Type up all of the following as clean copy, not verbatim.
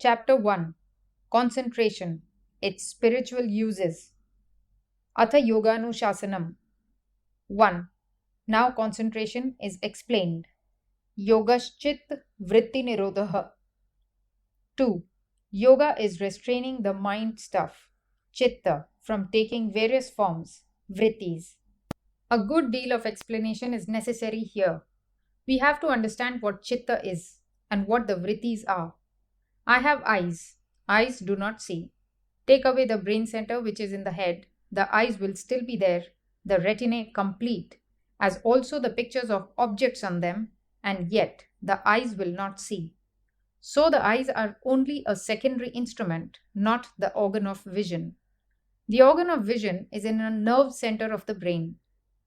Chapter 1 Concentration, its spiritual uses. Atha Yoganushasanam 1. Now concentration is explained. Yogaschit Vritti Nirodha. 2. Yoga is restraining the mind stuff, chitta, from taking various forms, vrittis. A good deal of explanation is necessary here. We have to understand what chitta is and what the vrittis are. I have eyes. Eyes do not see. Take away the brain center which is in the head, the eyes will still be there, the retinae complete, as also the pictures of objects on them, and yet the eyes will not see. So the eyes are only a secondary instrument, not the organ of vision. The organ of vision is in a nerve center of the brain.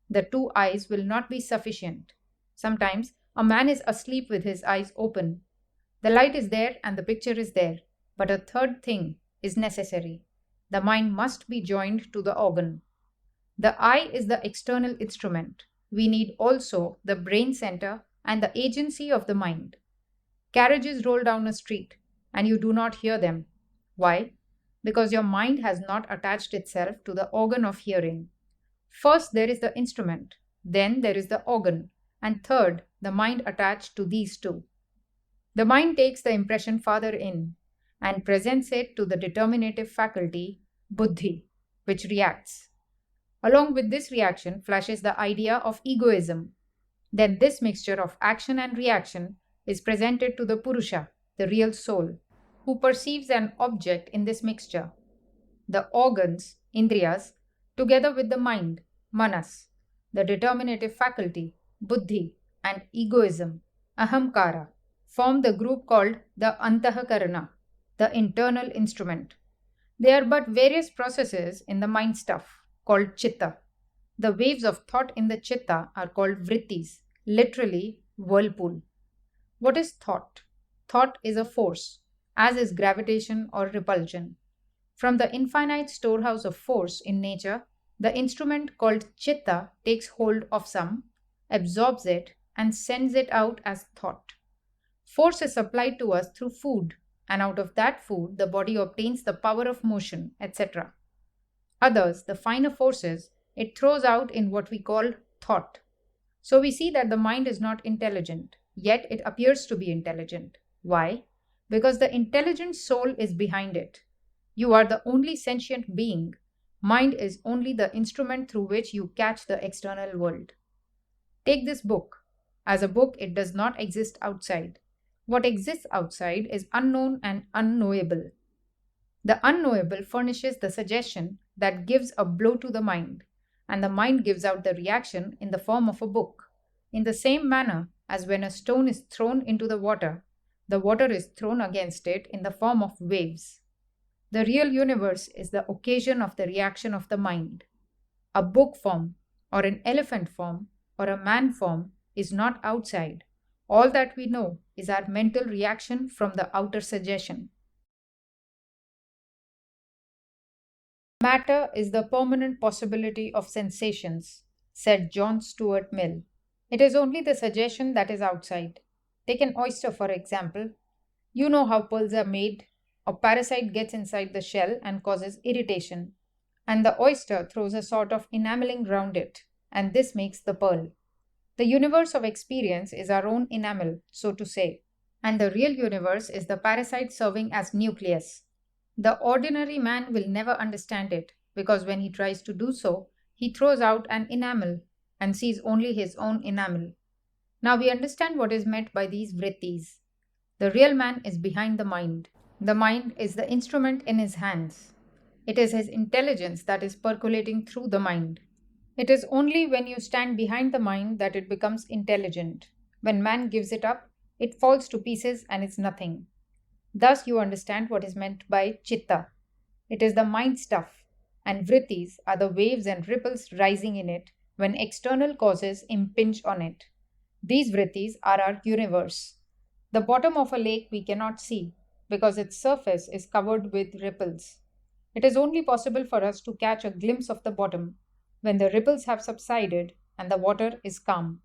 The two eyes will not be sufficient. Sometimes a man is asleep with his eyes open. The light is there and the picture is there, but a third thing is necessary. The mind must be joined to the organ. The eye is the external instrument. We need also the brain center and the agency of the mind. Carriages roll down a street and you do not hear them. Why? Because your mind has not attached itself to the organ of hearing. First there is the instrument, then there is the organ, and third, the mind attached to these two. The mind takes the impression farther in and presents it to the determinative faculty, buddhi, which reacts. Along with this reaction flashes the idea of egoism. Then this mixture of action and reaction is presented to the Purusha, the real soul, who perceives an object in this mixture. The organs, indriyas, together with the mind, manas, the determinative faculty, buddhi, and egoism, ahamkara, form the group called the antahakarana, the internal instrument. They are but various processes in the mind stuff called chitta. The waves of thought in the chitta are called vrittis, literally whirlpool. What is thought? Thought is a force, as is gravitation or repulsion. From the infinite storehouse of force in nature, the instrument called chitta takes hold of some, absorbs it, and sends it out as thought. Force is supplied to us through food, and out of that food the body obtains the power of motion, etc. Others, the finer forces, it throws out in what we call thought. So we see that the mind is not intelligent, yet it appears to be intelligent. Why? Because the intelligent soul is behind it. You are the only sentient being. Mind is only the instrument through which you catch the external world. Take this book. As a book, it does not exist outside. What exists outside is unknown and unknowable. The unknowable furnishes the suggestion that gives a blow to the mind, and the mind gives out the reaction in the form of a book. In the same manner as when a stone is thrown into the water is thrown against it in the form of waves. The real universe is the occasion of the reaction of the mind. A book form, or an elephant form, or a man form is not outside. All that we know is our mental reaction from the outer suggestion. Matter is the permanent possibility of sensations, said John Stuart Mill. It is only the suggestion that is outside. Take an oyster, for example. You know how pearls are made. A parasite gets inside the shell and causes irritation, and the oyster throws a sort of enameling round it, and this makes the pearl. The universe of experience is our own enamel, so to say, and the real universe is the parasite serving as nucleus. The ordinary man will never understand it, because when he tries to do so, he throws out an enamel and sees only his own enamel. Now we understand what is meant by these vrittis. The real man is behind the mind. The mind is the instrument in his hands. It is his intelligence that is percolating through the mind. It is only when you stand behind the mind that it becomes intelligent. When man gives it up, it falls to pieces and is nothing. Thus you understand what is meant by chitta. It is the mind stuff, and vrittis are the waves and ripples rising in it when external causes impinge on it. These vrittis are our universe. The bottom of a lake we cannot see because its surface is covered with ripples. It is only possible for us to catch a glimpse of the bottom when the ripples have subsided and the water is calm.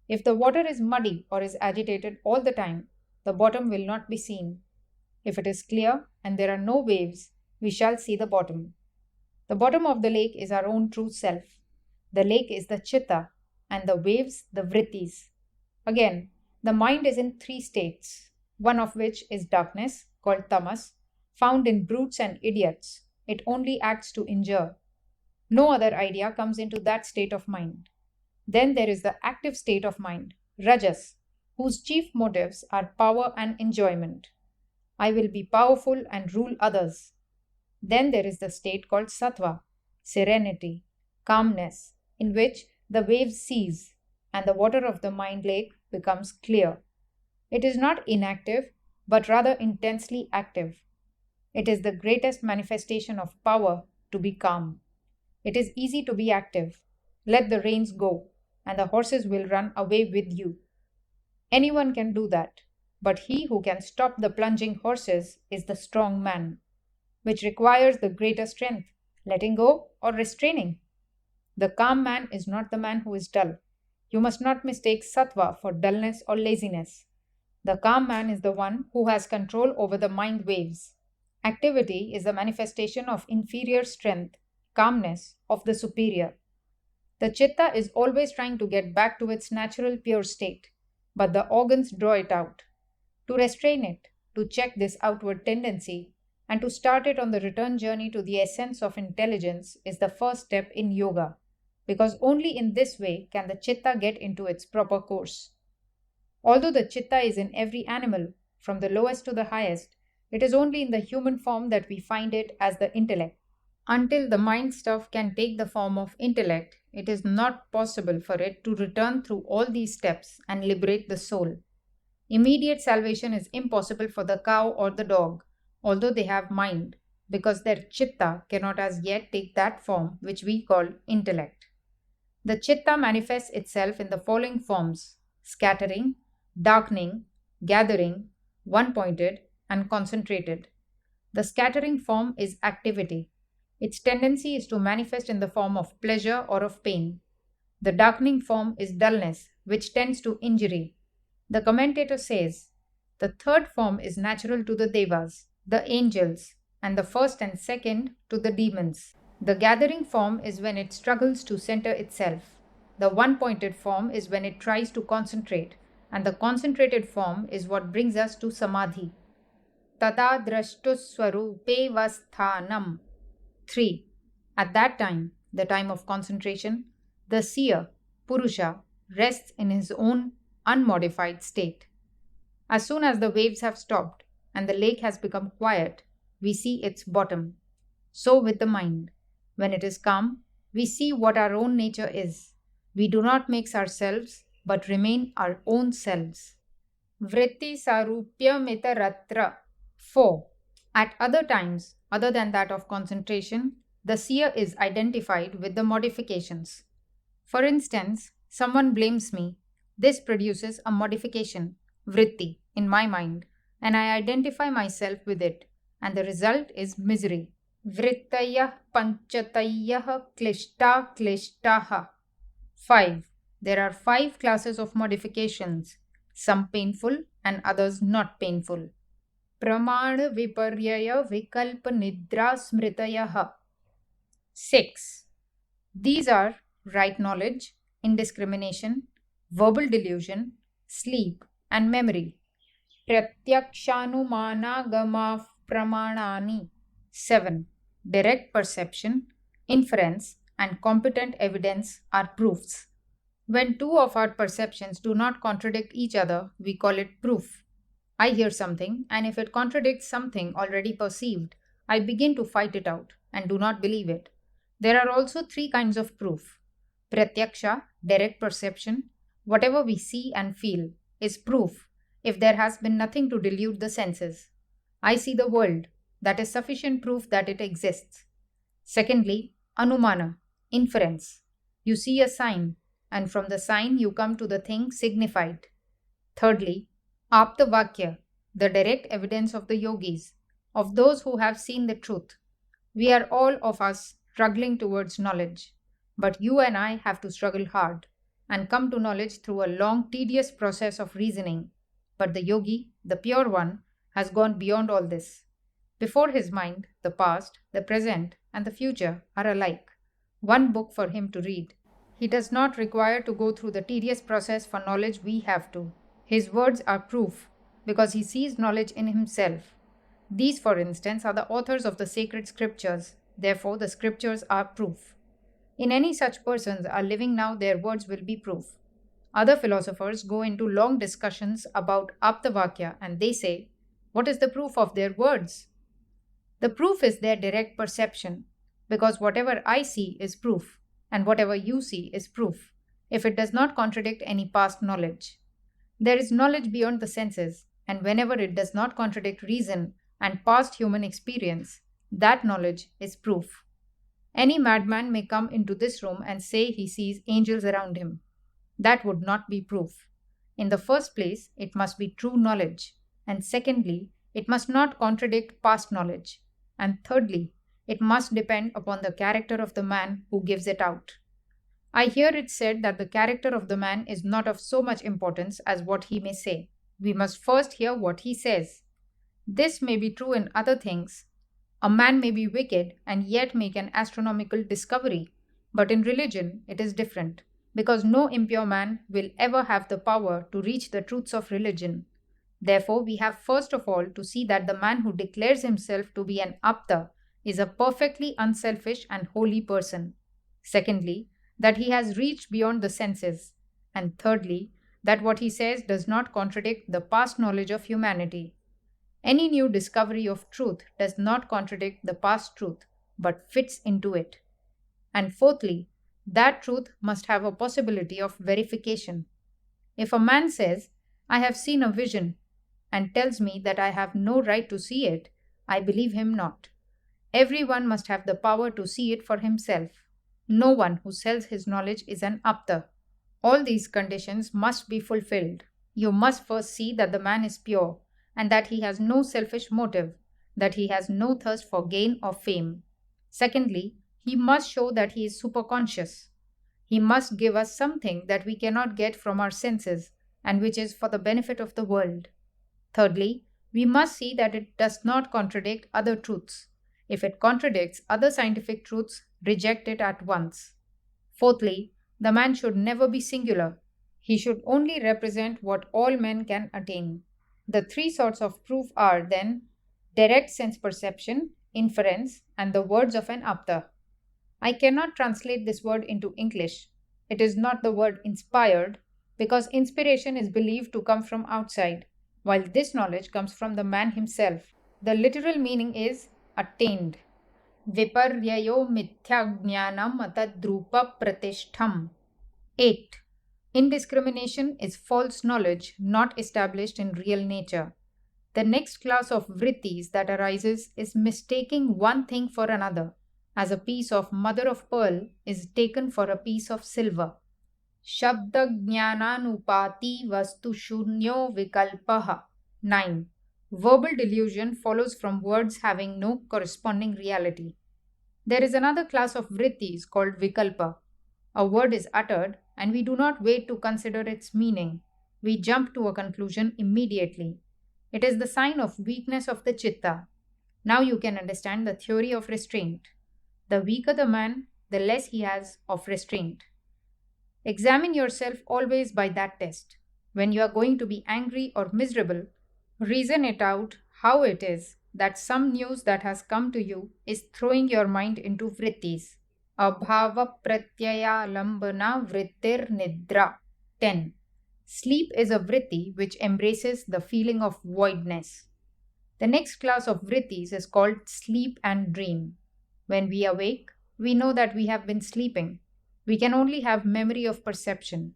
If the water is muddy or is agitated all the time, the bottom will not be seen. If it is clear and there are no waves, we shall see the bottom. The bottom of the lake is our own true self. The lake is the chitta, and the waves the vrittis. Again, the mind is in three states, one of which is darkness, called tamas, found in brutes and idiots. It only acts to injure. No other idea comes into that state of mind. Then there is the active state of mind, rajas, whose chief motives are power and enjoyment. I will be powerful and rule others. Then there is the state called sattva, serenity, calmness, in which the waves cease and the water of the mind lake becomes clear. It is not inactive, but rather intensely active. It is the greatest manifestation of power to be calm. It is easy to be active. Let the reins go, and the horses will run away with you. Anyone can do that, but he who can stop the plunging horses is the strong man, which requires the greater strength, letting go or restraining. The calm man is not the man who is dull. You must not mistake sattva for dullness or laziness. The calm man is the one who has control over the mind waves. Activity is the manifestation of inferior strength, calmness of the superior. The chitta is always trying to get back to its natural pure state, but the organs draw it out. To restrain it, to check this outward tendency, and to start it on the return journey to the essence of intelligence is the first step in yoga, because only in this way can the chitta get into its proper course. Although the chitta is in every animal, from the lowest to the highest, it is only in the human form that we find it as the intellect. Until the mind stuff can take the form of intellect, it is not possible for it to return through all these steps and liberate the soul. Immediate salvation is impossible for the cow or the dog, although they have mind, because their chitta cannot as yet take that form which we call intellect. The chitta manifests itself in the following forms: scattering, darkening, gathering, one-pointed, and concentrated. The scattering form is activity. Its tendency is to manifest in the form of pleasure or of pain. The darkening form is dullness, which tends to injury. The commentator says, the third form is natural to the devas, the angels, and the first and second to the demons. The gathering form is when it struggles to center itself. The one-pointed form is when it tries to concentrate, and the concentrated form is what brings us to samadhi. Tada drashtuswarupe vasthanam. 3. At that time, the time of concentration, the seer, Purusha, rests in his own unmodified state. As soon as the waves have stopped and the lake has become quiet, we see its bottom. So with the mind. When it is calm, we see what our own nature is. We do not mix ourselves, but remain our own selves. Vritti sarupya mitaratra. 4. At other times, other than that of concentration, the seer is identified with the modifications. For instance, someone blames me. This produces a modification, vritti, in my mind, and I identify myself with it, and the result is misery. Vrittayah panchatayah klishta klishtaha. 5. There are 5 classes of modifications, some painful and others not painful. Pramana viparyaya vikalpa nidra smritayaha. 6. These are right knowledge, indiscrimination, verbal delusion, sleep, and memory. Pratyakshanumana pramanani. 7. Direct perception, inference, and competent evidence are proofs. When two of our perceptions do not contradict each other, we call it proof. I hear something, and if it contradicts something already perceived, I begin to fight it out and do not believe it. There are also 3 kinds of proof. Pratyaksha, direct perception, whatever we see and feel, is proof if there has been nothing to delude the senses. I see the world, that is sufficient proof that it exists. Secondly, anumana, inference. You see a sign, and from the sign you come to the thing signified. Thirdly, aptavakya, the direct evidence of the yogis, of those who have seen the truth. We are all of us struggling towards knowledge, but you and I have to struggle hard and come to knowledge through a long, tedious process of reasoning. But the yogi, the pure one, has gone beyond all this. Before his mind, the past, the present, and the future are alike. One book for him to read. He does not require to go through the tedious process for knowledge we have to. His words are proof, because he sees knowledge in himself. These, for instance, are the authors of the sacred scriptures. Therefore, the scriptures are proof. In any such persons are living now, their words will be proof. Other philosophers go into long discussions about Aptavakya and they say, what is the proof of their words? The proof is their direct perception, because whatever I see is proof, and whatever you see is proof, if it does not contradict any past knowledge. There is knowledge beyond the senses, and whenever it does not contradict reason and past human experience, that knowledge is proof. Any madman may come into this room and say he sees angels around him. That would not be proof. In the first place, it must be true knowledge, and secondly, it must not contradict past knowledge, and thirdly, it must depend upon the character of the man who gives it out. I hear it said that the character of the man is not of so much importance as what he may say. We must first hear what he says. This may be true in other things. A man may be wicked and yet make an astronomical discovery, but in religion it is different, because no impure man will ever have the power to reach the truths of religion. Therefore, we have first of all to see that the man who declares himself to be an apta is a perfectly unselfish and holy person. Secondly, that he has reached beyond the senses. And thirdly, that what he says does not contradict the past knowledge of humanity. Any new discovery of truth does not contradict the past truth, but fits into it. And fourthly, that truth must have a possibility of verification. If a man says, I have seen a vision, and tells me that I have no right to see it, I believe him not. Everyone must have the power to see it for himself. No one who sells his knowledge is an apta. All these conditions must be fulfilled. You must first see that the man is pure, and that he has no selfish motive, that he has no thirst for gain or fame. Secondly, he must show that he is superconscious. He must give us something that we cannot get from our senses, and which is for the benefit of the world. Thirdly, we must see that it does not contradict other truths. If it contradicts other scientific truths, reject it at once. Fourthly, the man should never be singular. He should only represent what all men can attain. The three sorts of proof are then direct sense perception, inference, and the words of an apta. I cannot translate this word into English. It is not the word inspired, because inspiration is believed to come from outside, while this knowledge comes from the man himself. The literal meaning is attained. Viparyayo mithya jnanam atadrupa pratishtham. 8. Indiscrimination is false knowledge not established in real nature. The next class of vrittis that arises is mistaking one thing for another, as a piece of mother of pearl is taken for a piece of silver. Shabda jnananupati vastu shunyo vikalpaha. 9. Verbal delusion follows from words having no corresponding reality. There is another class of vrittis called vikalpa. A word is uttered and we do not wait to consider its meaning. We jump to a conclusion immediately. It is the sign of weakness of the chitta. Now you can understand the theory of restraint. The weaker the man, the less he has of restraint. Examine yourself always by that test. When you are going to be angry or miserable, reason it out how it is that some news that has come to you is throwing your mind into vrittis. Abhava pratyaya lambana vrittir nidra. 10. Sleep is a vritti which embraces the feeling of voidness. The next class of vrittis is called sleep and dream. When we awake, we know that we have been sleeping. We can only have memory of perception.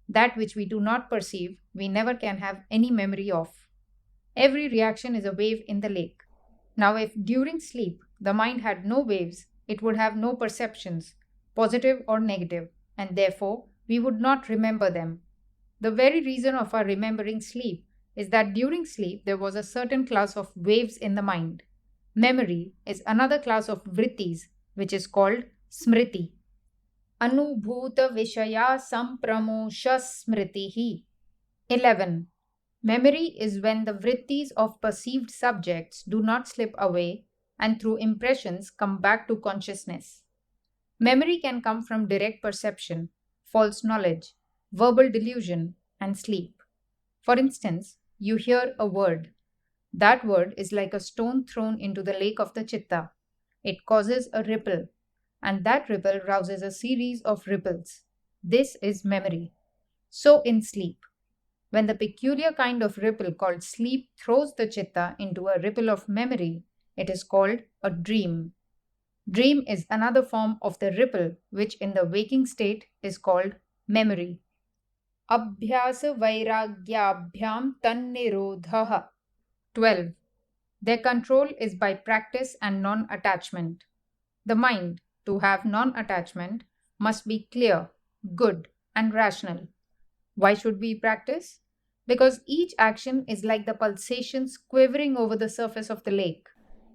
That which we do not perceive, we never can have any memory of. Every reaction is a wave in the lake. Now, if during sleep the mind had no waves, it would have no perceptions, positive or negative, and therefore we would not remember them. The very reason of our remembering sleep is that during sleep there was a certain class of waves in the mind. Memory is another class of vrittis which is called smriti. Anubhuta Vishaya Sampramosha Smritihi. 11. Memory is when the vrittis of perceived subjects do not slip away and through impressions come back to consciousness. Memory can come from direct perception, false knowledge, verbal delusion, and sleep. For instance, you hear a word. That word is like a stone thrown into the lake of the chitta. It causes a ripple, and that ripple rouses a series of ripples. This is memory. So, in sleep, when the peculiar kind of ripple called sleep throws the chitta into a ripple of memory, it is called a dream. Dream is another form of the ripple, which in the waking state is called memory. Abhyasa vairagyabhyam tannirodhaha. 12. Their control is by practice and non attachment. The mind, to have non attachment, must be clear, good, and rational. Why should we practice? Because each action is like the pulsations quivering over the surface of the lake.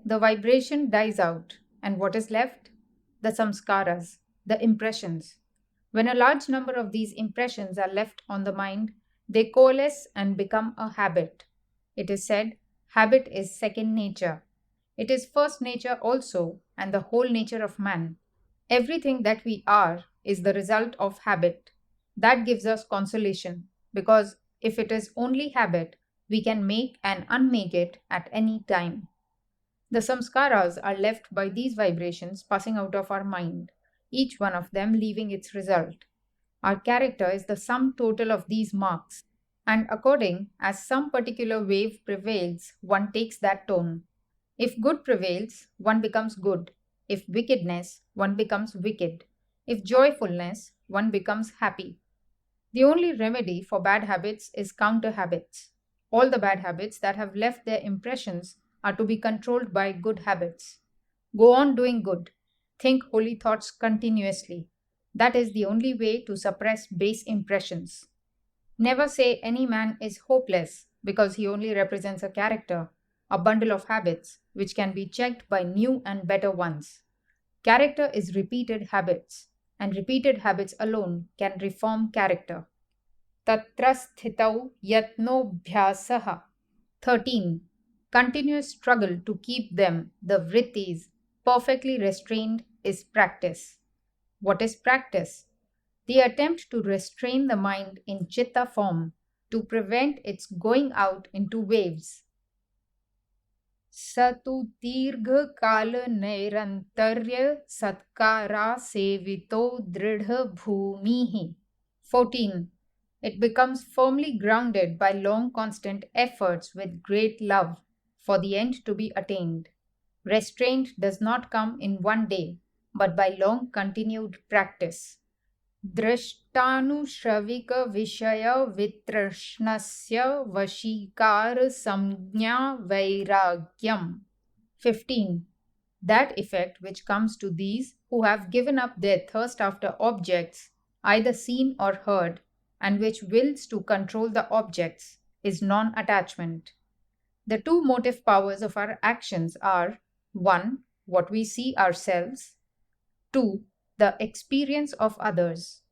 The vibration dies out, and what is left? The samskaras, the impressions. When a large number of these impressions are left on the mind, they coalesce and become a habit. It is said, habit is second nature. It is first nature also, and the whole nature of man. Everything that we are is the result of habit. That gives us consolation, because if it is only habit, we can make and unmake it at any time. The samskaras are left by these vibrations passing out of our mind, each one of them leaving its result. Our character is the sum total of these marks, and according as some particular wave prevails, one takes that tone. If good prevails, one becomes good. If wickedness, one becomes wicked. If joyfulness, one becomes happy. The only remedy for bad habits is counter habits. All the bad habits that have left their impressions are to be controlled by good habits. Go on doing good. Think holy thoughts continuously. That is the only way to suppress base impressions. Never say any man is hopeless because he only represents a character, a bundle of habits which can be checked by new and better ones. Character is repeated habits, and repeated habits alone can reform character. Tatra sthitau yatnobhyasaha. 13. Continuous struggle to keep them, the vrittis, perfectly restrained is practice. What is practice? The attempt to restrain the mind in chitta form to prevent its going out into waves. Satu dirgha kala nairantarya satkara sevito dridha bhumihi. 14. It becomes firmly grounded by long constant efforts with great love for the end to be attained. Restraint does not come in one day, but by long continued practice. Drashtanushravika Vishaya Vitrashnasya Vashikar Samjna Vairagyam. 15. That effect which comes to these who have given up their thirst after objects, either seen or heard, and which wills to control the objects, is non attachment. The two motive powers of our actions are 1. What we see ourselves, 2. The experience of others.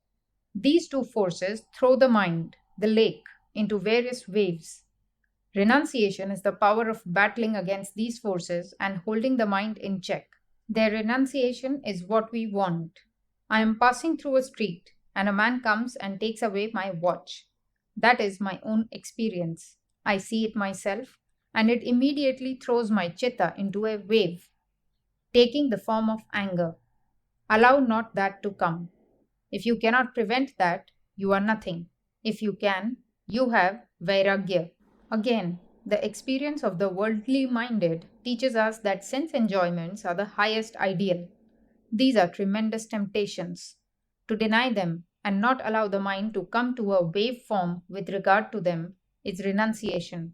These two forces throw the mind, the lake, into various waves. Renunciation is the power of battling against these forces and holding the mind in check. Their renunciation is what we want. I am passing through a street and a man comes and takes away my watch. That is my own experience. I see it myself, and it immediately throws my chitta into a wave, taking the form of anger. Allow not that to come. If you cannot prevent that, you are nothing. If you can, you have vairagya. Again, the experience of the worldly minded teaches us that sense enjoyments are the highest ideal. These are tremendous temptations. To deny them and not allow the mind to come to a wave form with regard to them is renunciation.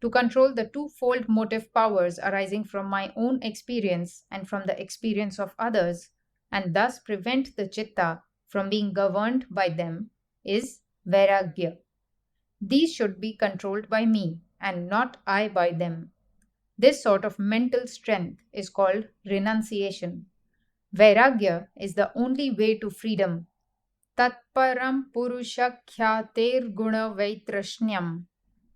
To control the twofold motive powers arising from my own experience and from the experience of others, and thus prevent the chitta from being governed by them, is vairagya. These should be controlled by me and not I by them. This sort of mental strength is called renunciation. Vairagya is the only way to freedom. Tatparam purusha khyater guna vaitrashnyam.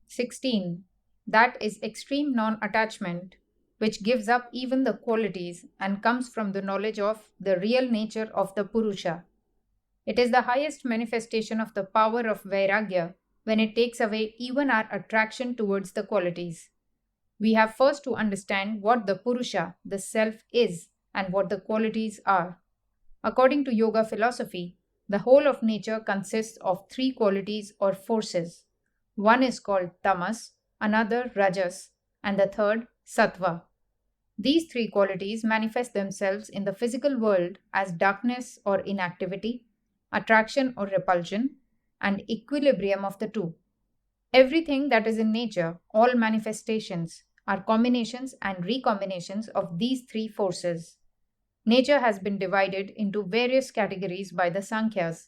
16. That is extreme non attachment, which gives up even the qualities and comes from the knowledge of the real nature of the Purusha. It is the highest manifestation of the power of Vairagya when it takes away even our attraction towards the qualities. We have first to understand what the Purusha, the self, is and what the qualities are. According to yoga philosophy, the whole of nature consists of three qualities or forces. One is called tamas, another rajas, and the third sattva. These three qualities manifest themselves in the physical world as darkness or inactivity, attraction or repulsion, and equilibrium of the two. Everything that is in nature, all manifestations, are combinations and recombinations of these three forces. Nature has been divided into various categories by the Sankhyas.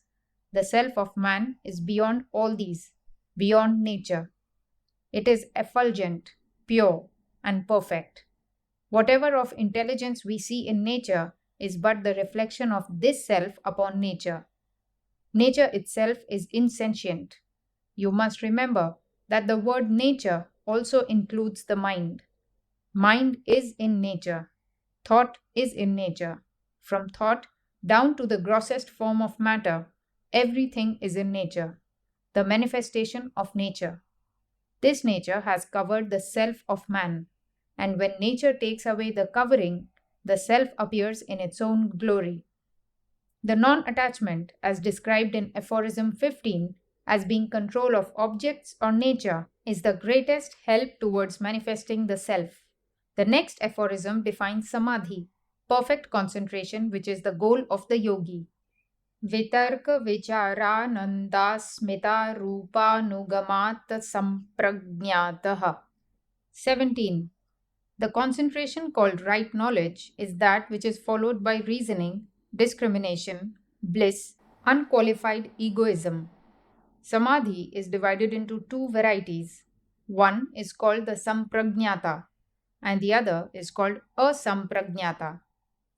The self of man is beyond all these, beyond nature. It is effulgent, pure, and perfect. Whatever of intelligence we see in nature is but the reflection of this self upon nature. Nature itself is insentient. You must remember that the word nature also includes the mind. Mind is in nature. Thought is in nature. From thought down to the grossest form of matter, everything is in nature, the manifestation of nature. This nature has covered the self of man, and when nature takes away the covering, the self appears in its own glory. The non attachment, as described in Aphorism 15, as being control of objects or nature, is the greatest help towards manifesting the self. The next aphorism defines samadhi, perfect concentration, which is the goal of the yogi. Vitarka vicharananda smita rupanugamat sampragnataha. 17. The concentration called right knowledge is that which is followed by reasoning, discrimination, bliss, unqualified egoism. Samadhi is divided into two varieties. One is called the sampragnata and the other is called asampragnata.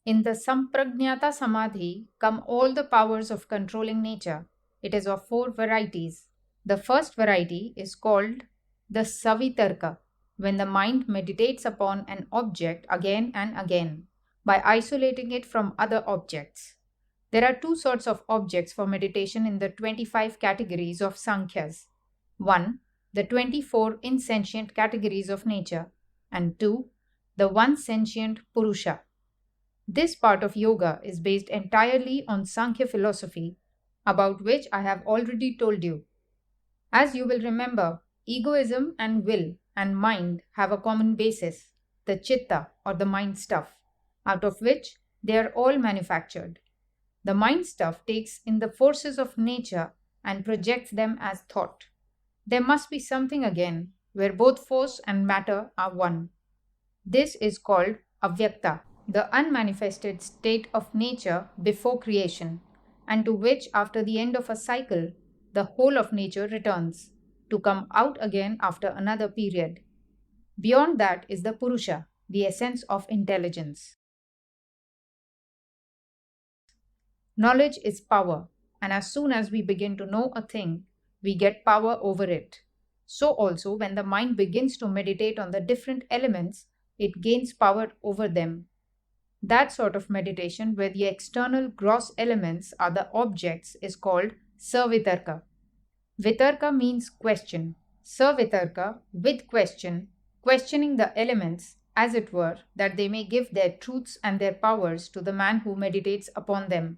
In the sampragnata samadhi come all the powers of controlling nature. It is of four varieties. The first variety is called the savitarka, when the mind meditates upon an object again and again by isolating it from other objects. There are two sorts of objects for meditation in the 25 categories of Sankhyas. 1. The 24 insentient categories of nature, and 2. The one sentient Purusha. This part of yoga is based entirely on Sankhya philosophy, about which I have already told you. As you will remember, egoism and will and mind have a common basis, the chitta or the mind stuff, out of which they are all manufactured. The mind stuff takes in the forces of nature and projects them as thought. There must be something again where both force and matter are one. This is called avyakta, the unmanifested state of nature before creation, and to which, after the end of a cycle, the whole of nature returns, to come out again after another period. Beyond that is the Purusha, the essence of intelligence. Knowledge is power, and as soon as we begin to know a thing, we get power over it. So, also, when the mind begins to meditate on the different elements, it gains power over them. That sort of meditation, where the external gross elements are the objects, is called savitarka. Vitarka means question. Savitarka, with question, questioning the elements, as it were, that they may give their truths and their powers to the man who meditates upon them.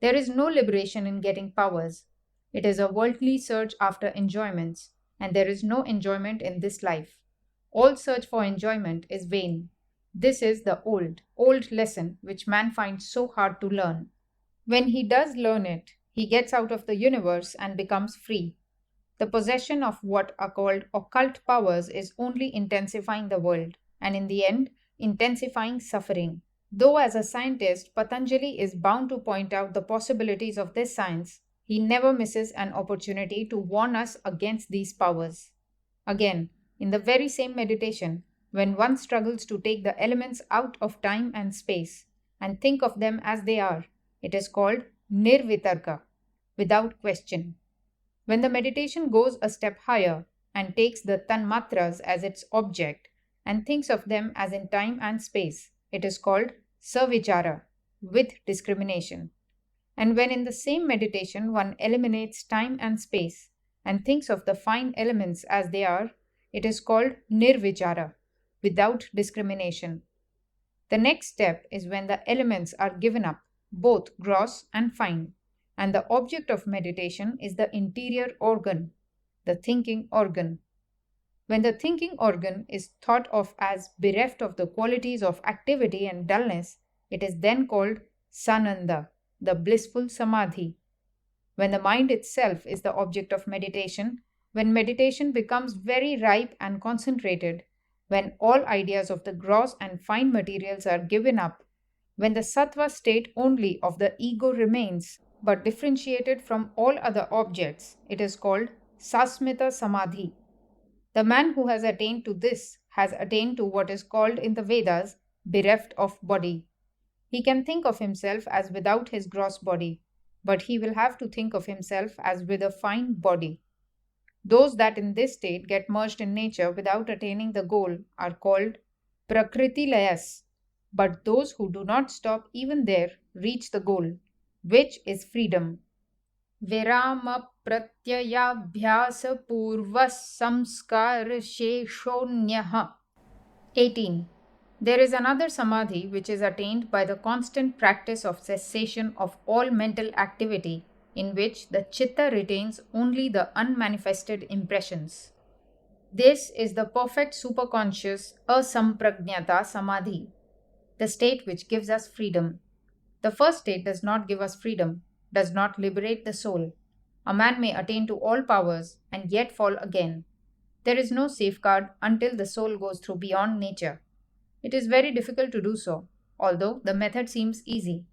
There is no liberation in getting powers. It is a worldly search after enjoyments, and there is no enjoyment in this life. All search for enjoyment is vain. This is the old lesson which man finds so hard to learn. When he does learn it, he gets out of the universe and becomes free. The possession of what are called occult powers is only intensifying the world, and in the end, intensifying suffering. Though, as a scientist, Patanjali is bound to point out the possibilities of this science, he never misses an opportunity to warn us against these powers. Again, in the very same meditation, when one struggles to take the elements out of time and space and think of them as they are, it is called nirvitarka, without question. When the meditation goes a step higher and takes the tanmatras as its object and thinks of them as in time and space, it is called savichara, with discrimination. And when in the same meditation one eliminates time and space and thinks of the fine elements as they are, it is called nirvichara, without discrimination. The next step is when the elements are given up, both gross and fine, and the object of meditation is the interior organ, the thinking organ. When the thinking organ is thought of as bereft of the qualities of activity and dullness, it is then called sananda, the blissful samadhi. When the mind itself is the object of meditation, when meditation becomes very ripe and concentrated, when all ideas of the gross and fine materials are given up, when the sattva state only of the ego remains, but differentiated from all other objects, it is called sasmita samadhi. The man who has attained to this has attained to what is called in the Vedas bereft of body. He can think of himself as without his gross body, but he will have to think of himself as with a fine body. Those that in this state get merged in nature without attaining the goal are called prakriti layas, but those who do not stop even there reach the goal, which is freedom. Virama pratyayabhyasa purva samskar sheshonyaha. 18. There is another samadhi which is attained by the constant practice of cessation of all mental activity, in which the chitta retains only the unmanifested impressions. This is the perfect superconscious asampragnata samadhi, the state which gives us freedom. The first state does not give us freedom, does not liberate the soul. A man may attain to all powers and yet fall again. There is no safeguard until the soul goes through beyond nature. It is very difficult to do so, although the method seems easy.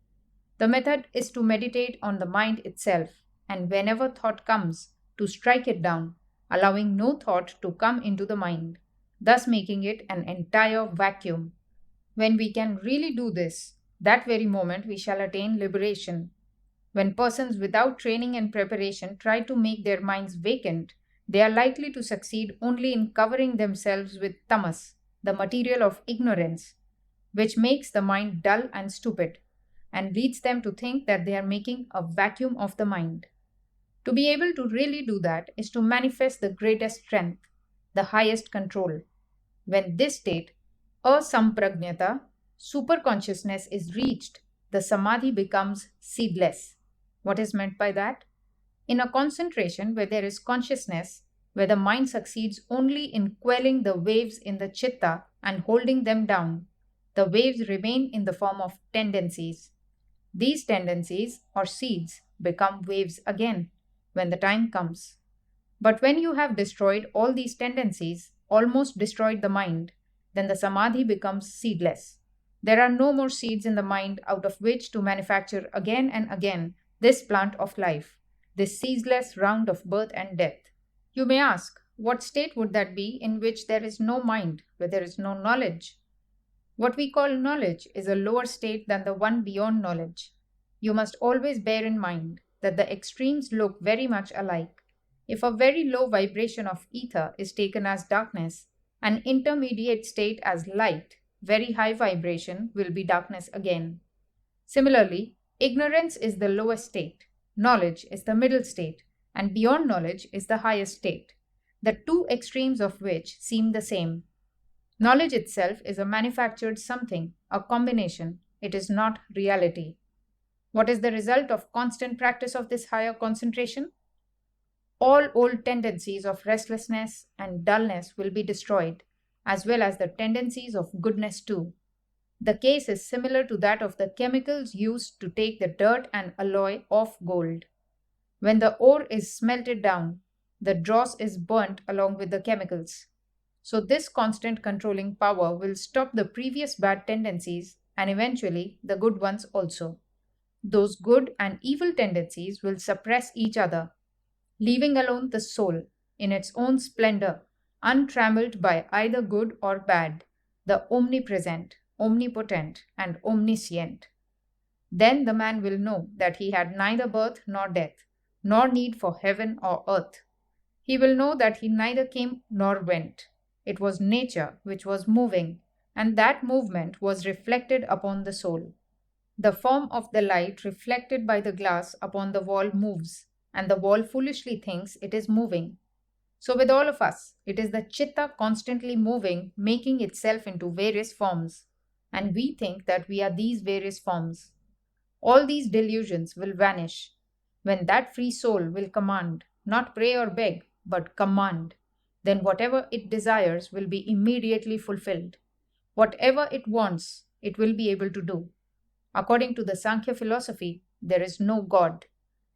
The method is to meditate on the mind itself, and whenever thought comes, to strike it down, allowing no thought to come into the mind, thus making it an entire vacuum. When we can really do this, that very moment we shall attain liberation. When persons without training and preparation try to make their minds vacant, they are likely to succeed only in covering themselves with tamas, the material of ignorance, which makes the mind dull and stupid, and leads them to think that they are making a vacuum of the mind. To be able to really do that is to manifest the greatest strength, the highest control. When this state, asampragnata, superconsciousness, is reached, the samadhi becomes seedless. What is meant by that? In a concentration where there is consciousness, where the mind succeeds only in quelling the waves in the chitta and holding them down, the waves remain in the form of tendencies. These tendencies, or seeds, become waves again when the time comes. But when you have destroyed all these tendencies, almost destroyed the mind, then the samadhi becomes seedless. There are no more seeds in the mind out of which to manufacture again and again this plant of life, this ceaseless round of birth and death. You may ask, what state would that be in which there is no mind, where there is no knowledge? What we call knowledge is a lower state than the one beyond knowledge. You must always bear in mind that the extremes look very much alike. If a very low vibration of ether is taken as darkness, an intermediate state as light, very high vibration will be darkness again. Similarly, ignorance is the lowest state, knowledge is the middle state, and beyond knowledge is the highest state, the two extremes of which seem the same. Knowledge itself is a manufactured something, a combination. It is not reality. What is the result of constant practice of this higher concentration? All old tendencies of restlessness and dullness will be destroyed, as well as the tendencies of goodness too. The case is similar to that of the chemicals used to take the dirt and alloy off gold. When the ore is smelted down, the dross is burnt along with the chemicals. So this constant controlling power will stop the previous bad tendencies and eventually the good ones also. Those good and evil tendencies will suppress each other, leaving alone the soul in its own splendor, untrammeled by either good or bad, the omnipresent, omnipotent, and omniscient. Then the man will know that he had neither birth nor death, nor need for heaven or earth. He will know that he neither came nor went. It was nature which was moving, and that movement was reflected upon the soul. The form of the light reflected by the glass upon the wall moves, and the wall foolishly thinks it is moving. So, with all of us, it is the chitta constantly moving, making itself into various forms, and we think that we are these various forms. All these delusions will vanish when that free soul will command, not pray or beg, but command. Then whatever it desires will be immediately fulfilled. Whatever it wants, it will be able to do. According to the Sankhya philosophy, there is no God.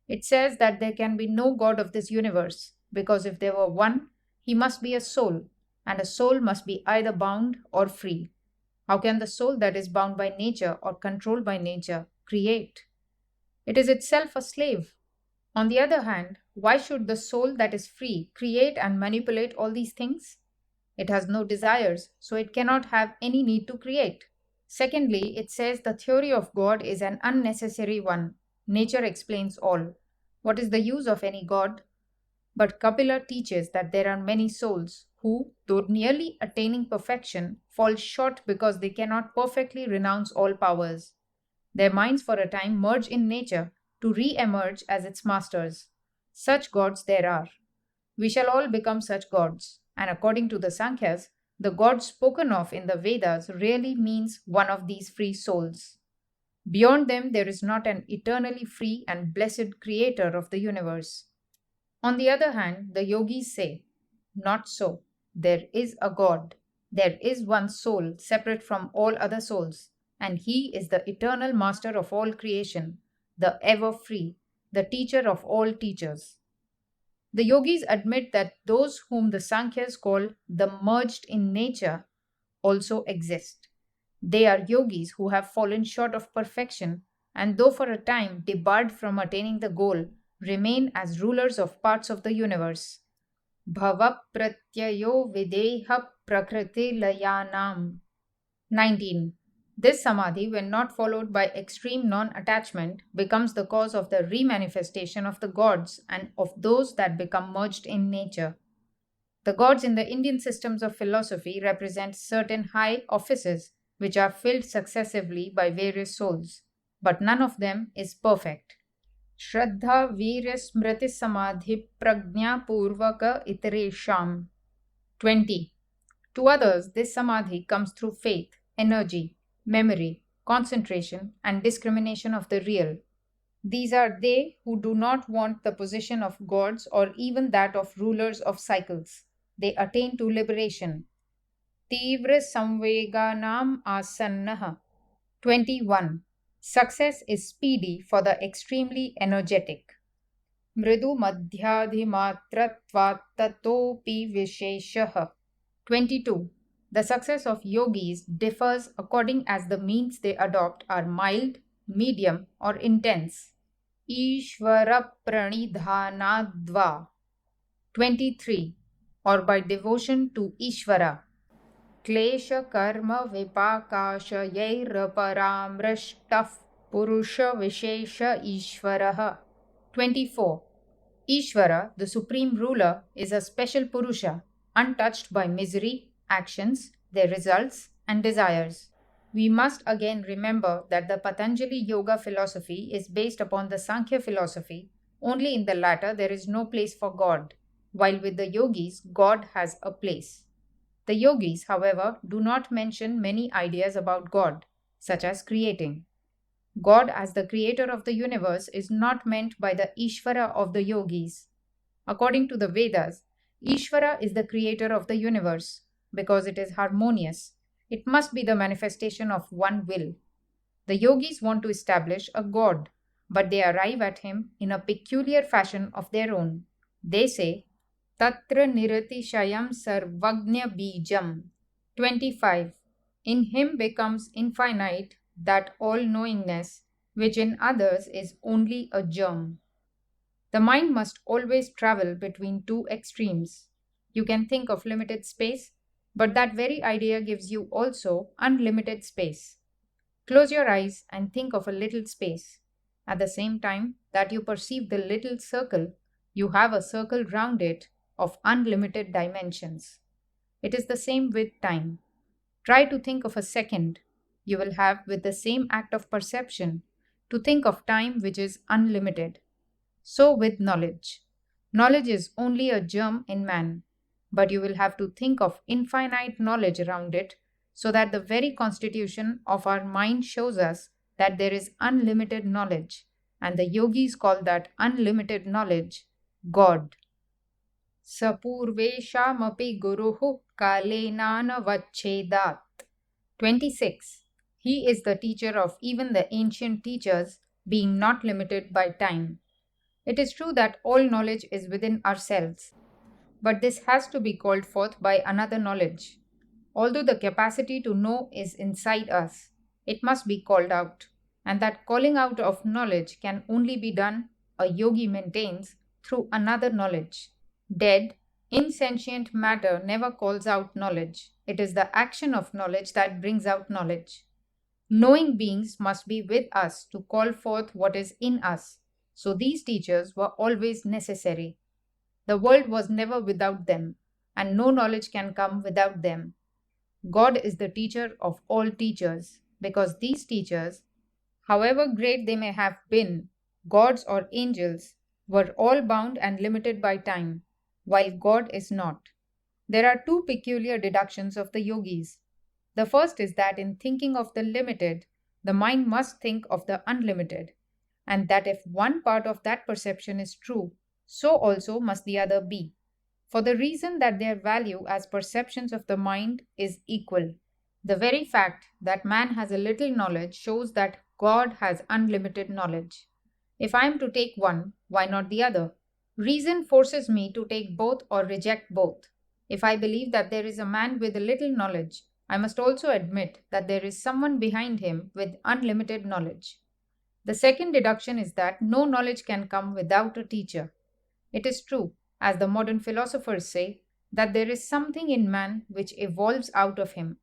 It says that there can be no God of this universe, because if there were one, he must be a soul, and a soul must be either bound or free. How can the soul that is bound by nature or controlled by nature create? It is itself a slave. On the other hand, why should the soul that is free create and manipulate all these things? It has no desires, so it cannot have any need to create. Secondly, it says the theory of God is an unnecessary one. Nature explains all. What is the use of any God? But Kapila teaches that there are many souls who, though nearly attaining perfection, fall short because they cannot perfectly renounce all powers. Their minds for a time merge in nature to re emerge as its masters. Such gods there are. We shall all become such gods, and according to the Sankhya's, the God spoken of in the Vedas really means one of these free souls. Beyond them, there is not an eternally free and blessed creator of the universe. On the other hand, the yogis say, not so. There is a God. There is one soul separate from all other souls, and he is the eternal master of all creation, the ever free, the teacher of all teachers. The yogis admit that those whom the Sankhya's call the merged in nature also exist. They are yogis who have fallen short of perfection and, though for a time debarred from attaining the goal, remain as rulers of parts of the universe. Bhava pratyayo videha prakriti layanam. 19. This samadhi, when not followed by extreme non attachment, becomes the cause of the remanifestation of the gods and of those that become merged in nature. The gods in the Indian systems of philosophy represent certain high offices which are filled successively by various souls, but none of them is perfect. Shraddha Virya Smriti Samadhi Prajna Purvaka Itaresham. 20. To others, this samadhi comes through faith, energy, memory, concentration, and discrimination of the real. These are they who do not want the position of gods or even that of rulers of cycles. They attain to liberation. Tivra Samveganam Asannaha. 21. Success is speedy for the extremely energetic. Mridu Madhyadhimatratvat Tatopi Visheshaha. 22. The success of yogis differs according as the means they adopt are mild, medium, or intense. Ishvara Pranidhanadva. 23. Or by devotion to Ishvara. Klesha karma vipakashayairaparamrashtaf purusha vishesha Ishvaraha. 24. Ishvara, the supreme ruler, is a special Purusha, untouched by misery, actions, their results, and desires. We must again remember that the Patanjali Yoga philosophy is based upon the Sankhya philosophy. Only in the latter there is no place for God, while with the yogis, God has a place. The yogis, however, do not mention many ideas about God, such as creating. God as the creator of the universe is not meant by the Ishvara of the yogis. According to the Vedas, Ishvara is the creator of the universe because it is harmonious. It must be the manifestation of one will. The yogis want to establish a God, but they arrive at him in a peculiar fashion of their own. They say, Tatra Niratishayam Sarvagnya Bijam. 25. In him becomes infinite that all-knowingness, which in others is only a germ. The mind must always travel between two extremes. You can think of limited space, but that very idea gives you also unlimited space. Close your eyes and think of a little space. At the same time that you perceive the little circle, you have a circle round it, of unlimited dimensions. It is the same with time. Try to think of a second you will have with the same act of perception to think of time which is unlimited. So with knowledge. Knowledge is only a germ in man, but you will have to think of infinite knowledge around it so that the very constitution of our mind shows us that there is unlimited knowledge, and the yogis call that unlimited knowledge God. Sapurveshamapi guruhu kalenana vachedat. 26. He is the teacher of even the ancient teachers, being not limited by time. It is true that all knowledge is within ourselves, but this has to be called forth by another knowledge. Although the capacity to know is inside us, it must be called out, and that calling out of knowledge can only be done, a yogi maintains, through another knowledge. Dead, insentient matter never calls out knowledge. It is the action of knowledge that brings out knowledge. Knowing beings must be with us to call forth what is in us, so these teachers were always necessary. The world was never without them, and no knowledge can come without them. God is the teacher of all teachers, because these teachers, however great they may have been, gods or angels, were all bound and limited by time, while God is not. There are two peculiar deductions of the yogis. The first is that in thinking of the limited, the mind must think of the unlimited, and that if one part of that perception is true, so also must the other be, for the reason that their value as perceptions of the mind is equal. The very fact that man has a little knowledge shows that God has unlimited knowledge. If I am to take one, why not the other? Reason forces me to take both or reject both. If I believe that there is a man with a little knowledge, I must also admit that there is someone behind him with unlimited knowledge. The second deduction is that no knowledge can come without a teacher. It is true, as the modern philosophers say, that there is something in man which evolves out of him.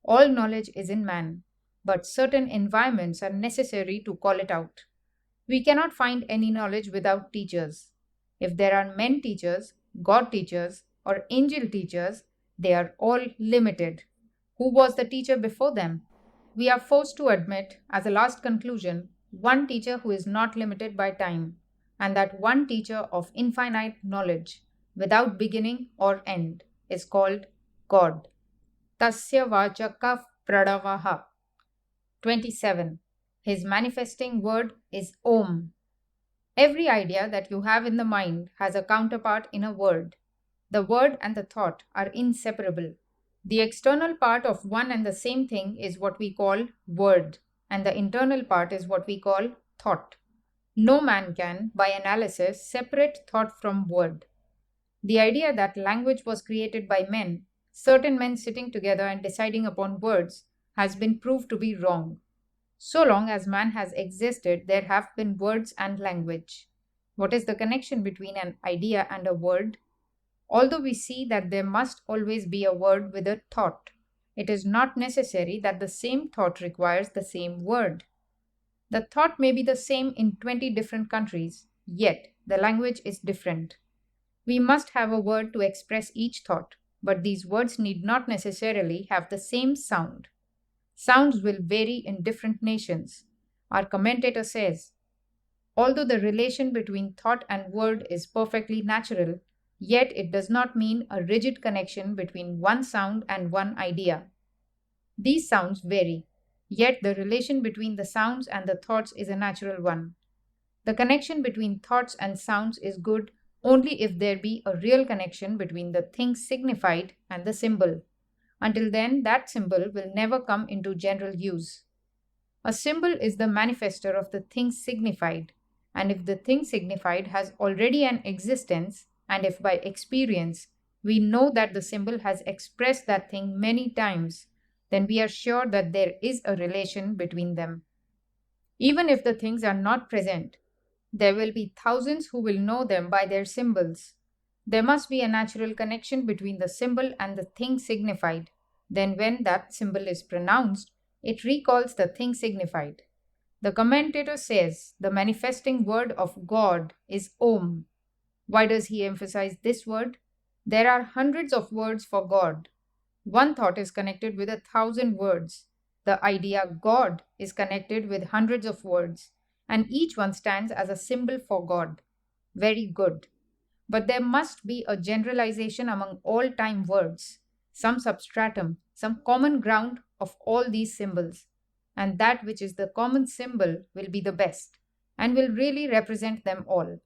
All knowledge is in man, but certain environments are necessary to call it out. We cannot find any knowledge without teachers. If there are men teachers, God teachers, or angel teachers, they are all limited. Who was the teacher before them? We are forced to admit, as a last conclusion, one teacher who is not limited by time, and that one teacher of infinite knowledge, without beginning or end, is called God. Tasya vachaka pradavaha. 27. His manifesting word is Om. Every idea that you have in the mind has a counterpart in a word. The word and the thought are inseparable. The external part of one and the same thing is what we call word, and the internal part is what we call thought. No man can, by analysis, separate thought from word. The idea that language was created by men, certain men sitting together and deciding upon words, has been proved to be wrong. So long as man has existed, there have been words and language. What is the connection between an idea and a word? Although we see that there must always be a word with a thought, it is not necessary that the same thought requires the same word. The thought may be the same in 20 different countries, yet the language is different. We must have a word to express each thought, but these words need not necessarily have the same sound. Sounds will vary in different nations. Our commentator says, although the relation between thought and word is perfectly natural, yet it does not mean a rigid connection between one sound and one idea. These sounds vary, yet the relation between the sounds and the thoughts is a natural one. The connection between thoughts and sounds is good only if there be a real connection between the thing signified and the symbol. Until then, that symbol will never come into general use. A symbol is the manifester of the thing signified, and if the thing signified has already an existence, and if by experience we know that the symbol has expressed that thing many times, then we are sure that there is a relation between them. Even if the things are not present, there will be thousands who will know them by their symbols. There must be a natural connection between the symbol and the thing signified. Then, when that symbol is pronounced, it recalls the thing signified. The commentator says the manifesting word of God is Om. Why does he emphasize this word? There are hundreds of words for God. One thought is connected with 1,000 words. The idea God is connected with hundreds of words, and each one stands as a symbol for God. Very good. But there must be a generalization among all time words, some substratum, some common ground of all these symbols, and that which is the common symbol will be the best and will really represent them all.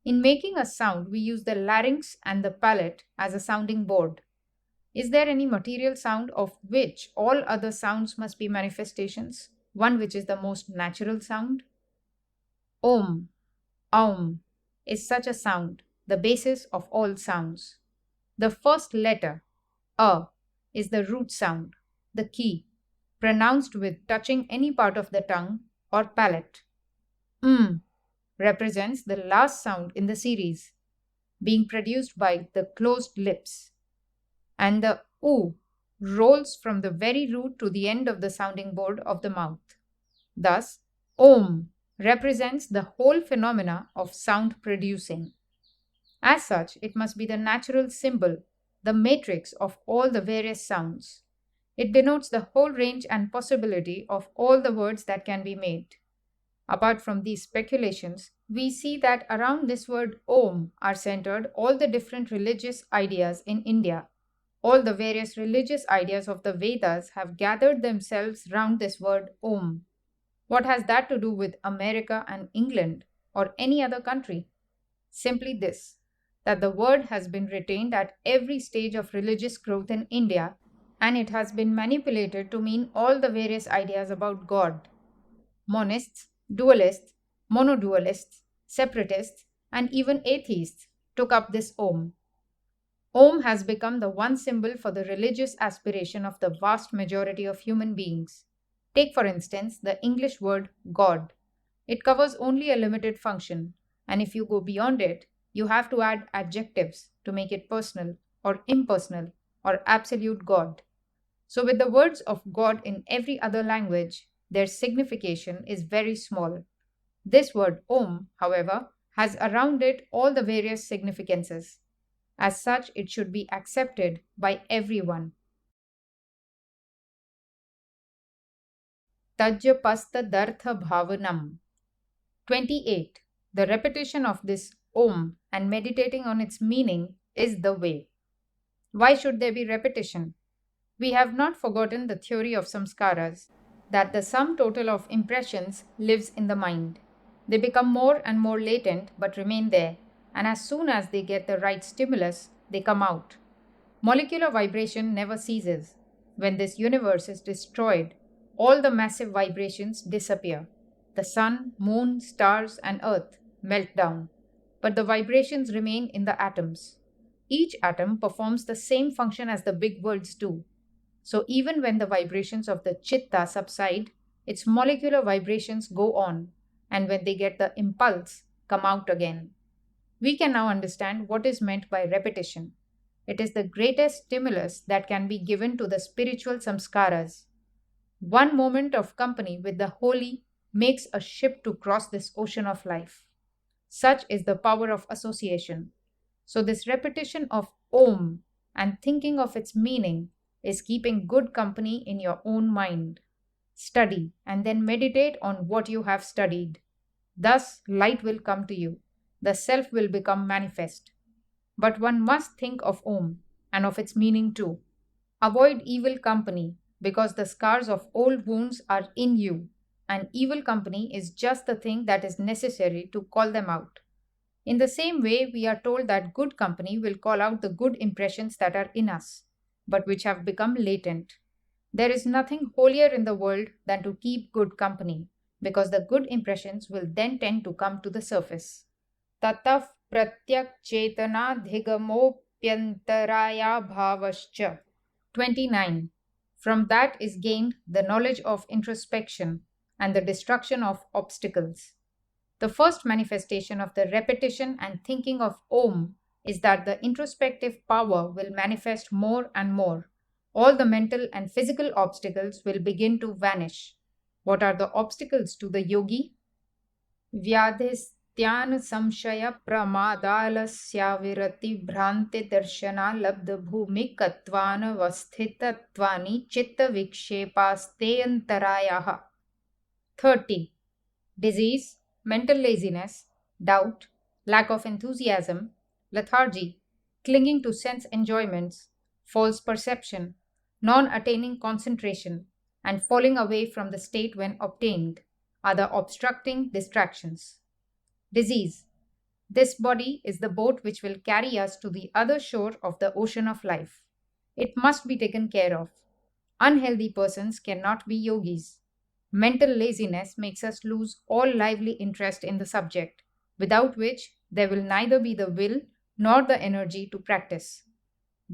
In making a sound, we use the larynx and the palate as a sounding board. Is there any material sound of which all other sounds must be manifestations? One which is the most natural sound? Om, Aum is such a sound, the basis of all sounds. The first letter, A, is the root sound, the key, pronounced with touching any part of the tongue or palate. Represents the last sound in the series, being produced by the closed lips. And the U rolls from the very root to the end of the sounding board of the mouth. Thus, Om represents the whole phenomena of sound producing. As such, it must be the natural symbol, the matrix of all the various sounds. It denotes the whole range and possibility of all the words that can be made. Apart from these speculations, we see that around this word Om are centered all the different religious ideas in India. All the various religious ideas of the Vedas have gathered themselves round this word Om. What has that to do with America and England or any other country? Simply this, that the word has been retained at every stage of religious growth in India, and it has been manipulated to mean all the various ideas about God. Monists, dualists, monodualists, separatists, and even atheists took up this Om. Om has become the one symbol for the religious aspiration of the vast majority of human beings. Take, for instance, the English word God. It covers only a limited function, and if you go beyond it, you have to add adjectives to make it personal or impersonal or absolute God. So, with the words of God in every other language, their signification is very small. This word Om, however, has around it all the various significances. As such, it should be accepted by everyone. Tajapasta Dartha Bhavanam. 28. The repetition of this Om and meditating on its meaning is the way. Why should there be repetition? We have not forgotten the theory of samskaras, that the sum total of impressions lives in the mind. They become more and more latent but remain there, and as soon as they get the right stimulus, they come out. Molecular vibration never ceases. When this universe is destroyed, all the massive vibrations disappear. The sun, moon, stars, and earth melt down, but the vibrations remain in the atoms. Each atom performs the same function as the big worlds do. So even when the vibrations of the chitta subside, its molecular vibrations go on, and when they get the impulse, come out again. We can now understand what is meant by repetition. It is the greatest stimulus that can be given to the spiritual samskaras. One moment of company with the holy makes a ship to cross this ocean of life. Such is the power of association. So, this repetition of Om and thinking of its meaning is keeping good company in your own mind. Study and then meditate on what you have studied. Thus, light will come to you. The self will become manifest. But one must think of Om and of its meaning too. Avoid evil company because the scars of old wounds are in you, and evil company is just the thing that is necessary to call them out. In the same way, we are told that good company will call out the good impressions that are in us, but which have become latent. There is nothing holier in the world than to keep good company, because the good impressions will then tend to come to the surface. Tataf pratyak chetana dhigamopyantaraya bhavascha. 29. From that is gained the knowledge of introspection and the destruction of obstacles. The first manifestation of the repetition and thinking of Om is that the introspective power will manifest more and more. All the mental and physical obstacles will begin to vanish. What are the obstacles to the yogi? Vyadhis त्यान संशय प्रमादालस्याविरति भ्रांति दर्शना लब्ध भूमिकत्वानवस्थितत्वानि चित्त विक्षेपास्तेयंतरायाः. 30. Disease, mental laziness, doubt, lack of enthusiasm, lethargy, clinging to sense enjoyments, false perception, non attaining concentration, and falling away from the state when obtained are the obstructing distractions. Disease. This body is the boat which will carry us to the other shore of the ocean of life. It must be taken care of. Unhealthy persons cannot be yogis. Mental laziness makes us lose all lively interest in the subject, without which there will neither be the will nor the energy to practice.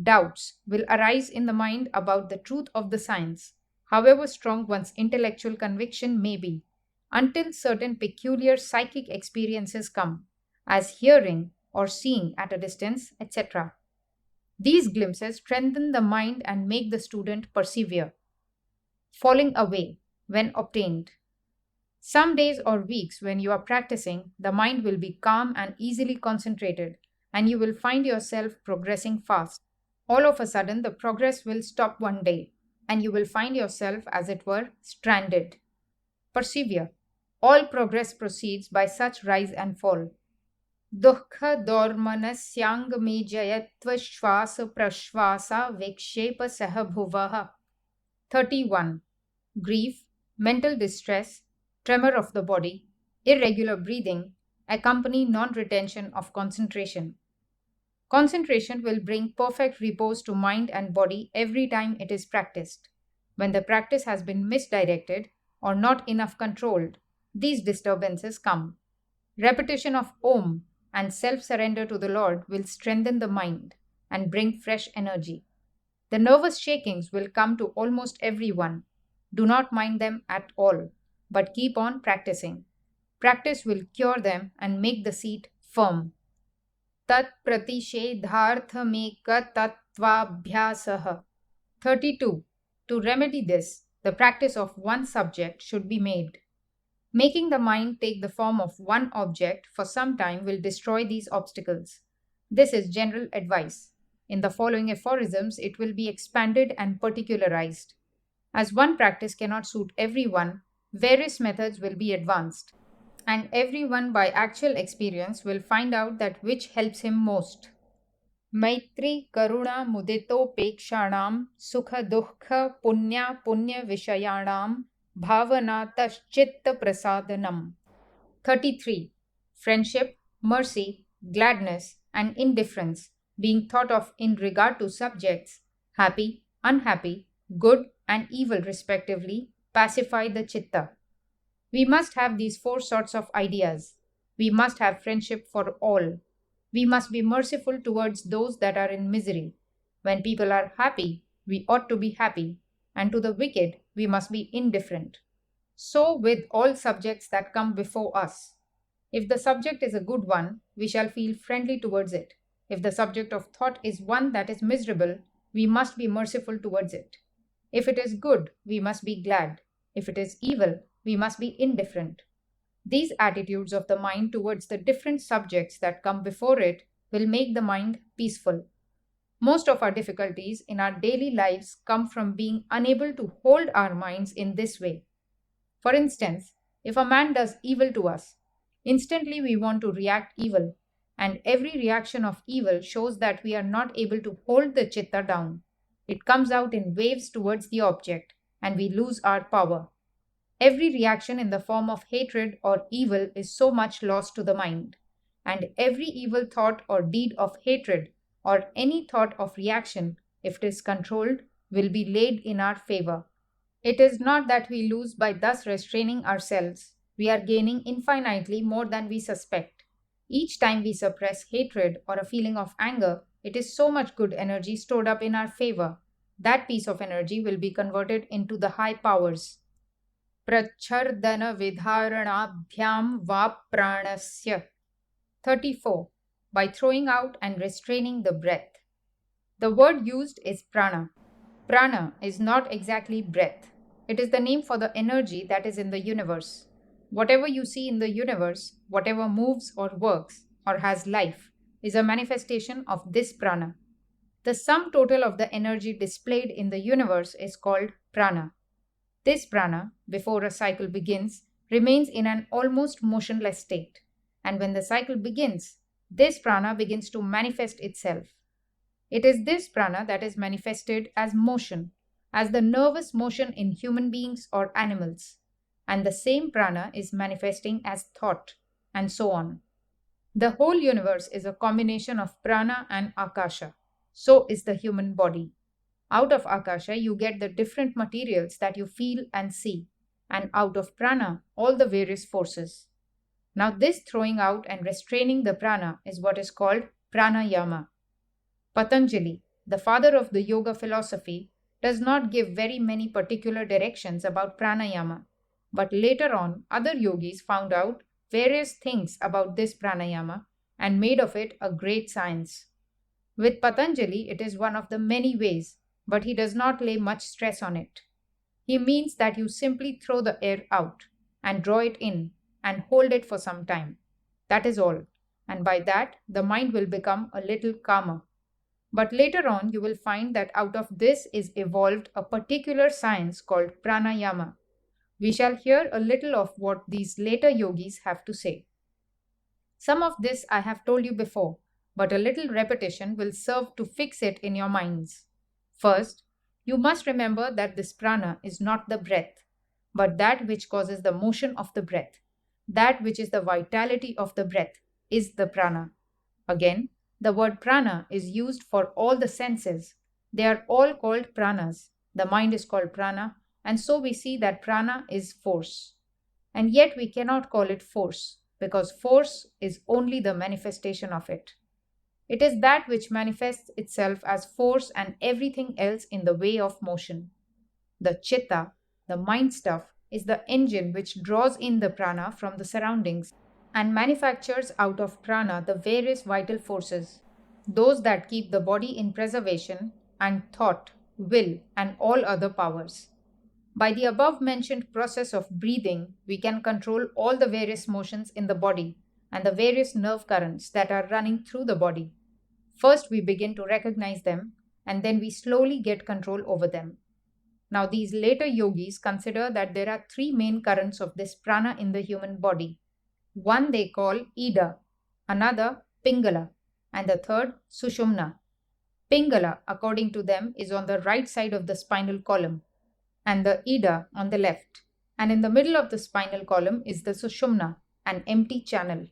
Doubts will arise in the mind about the truth of the science, however strong one's intellectual conviction may be, until certain peculiar psychic experiences come, as hearing or seeing at a distance, etc. These glimpses strengthen the mind and make the student persevere. Falling away when obtained. Some days or weeks when you are practicing, the mind will be calm and easily concentrated, and you will find yourself progressing fast. All of a sudden, the progress will stop one day, and you will find yourself, as it were, stranded. Persevere. All progress proceeds by such rise and fall. Dukha dormanasyang me jayatva shvasa prashvasa vikshepa sahabhuvaha. 31. Grief, mental distress, tremor of the body, irregular breathing accompany non retention of concentration. Concentration will bring perfect repose to mind and body every time it is practiced. When the practice has been misdirected or not enough controlled, these disturbances come. Repetition of Om and self surrender to the Lord will strengthen the mind and bring fresh energy. The nervous shakings will come to almost everyone. Do not mind them at all, but keep on practicing. Practice will cure them and make the seat firm. Tat pratishedharthameka tattvabhyasah. 32. To remedy this, the practice of one subject should be made. Making the mind take the form of one object for some time will destroy these obstacles. This is general advice. In the following aphorisms, it will be expanded and particularized. As one practice cannot suit everyone, various methods will be advanced, and everyone by actual experience will find out that which helps him most. Maitri Karuna Muditopekshanam Sukha Dukha Punya Punya Vishayanam Bhavanataschitta Prasadanam. 33. Friendship, mercy, gladness, and indifference being thought of in regard to subjects, happy, unhappy, good, and evil respectively, pacify the chitta. We must have these four sorts of ideas. We must have friendship for all. We must be merciful towards those that are in misery. When people are happy, we ought to be happy, and to the wicked, we must be indifferent. So with all subjects that come before us. If the subject is a good one, we shall feel friendly towards it. If the subject of thought is one that is miserable, we must be merciful towards it. If it is good, we must be glad. If it is evil, we must be indifferent. These attitudes of the mind towards the different subjects that come before it will make the mind peaceful. Most of our difficulties in our daily lives come from being unable to hold our minds in this way. For instance, if a man does evil to us, instantly we want to react evil, and every reaction of evil shows that we are not able to hold the chitta down. It comes out in waves towards the object, and we lose our power. Every reaction in the form of hatred or evil is so much loss to the mind, and every evil thought or deed of hatred or any thought of reaction, if it is controlled, will be laid in our favor. It is not that we lose by thus restraining ourselves. We are gaining infinitely more than we suspect. Each time we suppress hatred or a feeling of anger, it is so much good energy stored up in our favor. That piece of energy will be converted into the high powers. Prachardana vidharanabhyam vapranasya. 34. By throwing out and restraining the breath. The word used is prana. Prana is not exactly breath. It is the name for the energy that is in the universe. Whatever you see in the universe, whatever moves or works or has life, is a manifestation of this prana. The sum total of the energy displayed in the universe is called prana. This prana, before a cycle begins, remains in an almost motionless state. And when the cycle begins, this prana begins to manifest itself. It is this prana that is manifested as motion, as the nervous motion in human beings or animals. And the same prana is manifesting as thought, and so on. The whole universe is a combination of prana and akasha. So is the human body. Out of akasha, you get the different materials that you feel and see, and out of prana, all the various forces. Now, this throwing out and restraining the prana is what is called pranayama. Patanjali, the father of the yoga philosophy, does not give very many particular directions about pranayama, but later on, other yogis found out various things about this pranayama and made of it a great science. With Patanjali, it is one of the many ways, but he does not lay much stress on it. He means that you simply throw the air out and draw it in and hold it for some time. That is all. And by that, the mind will become a little calmer. But later on, you will find that out of this is evolved a particular science called pranayama. We shall hear a little of what these later yogis have to say. Some of this I have told you before, but a little repetition will serve to fix it in your minds. First, you must remember that this prana is not the breath, but that which causes the motion of the breath. That which is the vitality of the breath is the prana. Again, the word prana is used for all the senses. They are all called pranas. The mind is called prana, and so we see that prana is force. And yet we cannot call it force, because force is only the manifestation of it. It is that which manifests itself as force and everything else in the way of motion. The chitta, the mind stuff, is the engine which draws in the prana from the surroundings and manufactures out of prana the various vital forces, those that keep the body in preservation, and thought, will, and all other powers. By the above mentioned process of breathing, we can control all the various motions in the body and the various nerve currents that are running through the body. First, we begin to recognize them, and then we slowly get control over them. Now, these later yogis consider that there are three main currents of this prana in the human body. One they call Ida, another Pingala, and the third Sushumna. Pingala, according to them, is on the right side of the spinal column, and the Ida on the left. And in the middle of the spinal column is the Sushumna, an empty channel.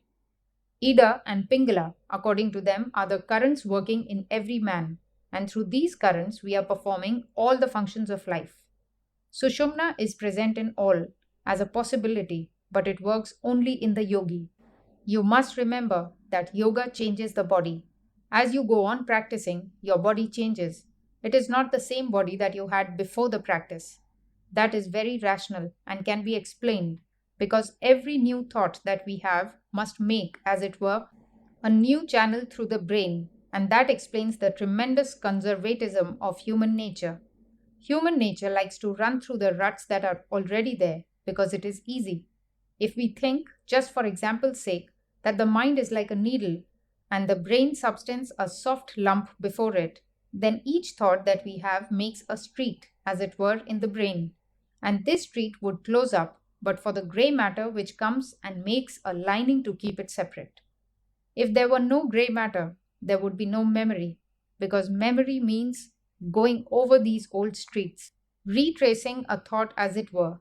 Ida and Pingala, according to them, are the currents working in every man, and through these currents we are performing all the functions of life. Sushumna is present in all as a possibility, but it works only in the yogi. You must remember that yoga changes the body. As you go on practicing, your body changes. It is not the same body that you had before the practice. That is very rational and can be explained because every new thought that we have must make, as it were, a new channel through the brain, and that explains the tremendous conservatism of human nature. Human nature likes to run through the ruts that are already there because it is easy. If we think, just for example's sake, that the mind is like a needle and the brain substance a soft lump before it, then each thought that we have makes a street, as it were, in the brain, and this street would close up but for the grey matter which comes and makes a lining to keep it separate. If there were no grey matter, there would be no memory, because memory means going over these old streets, retracing a thought as it were.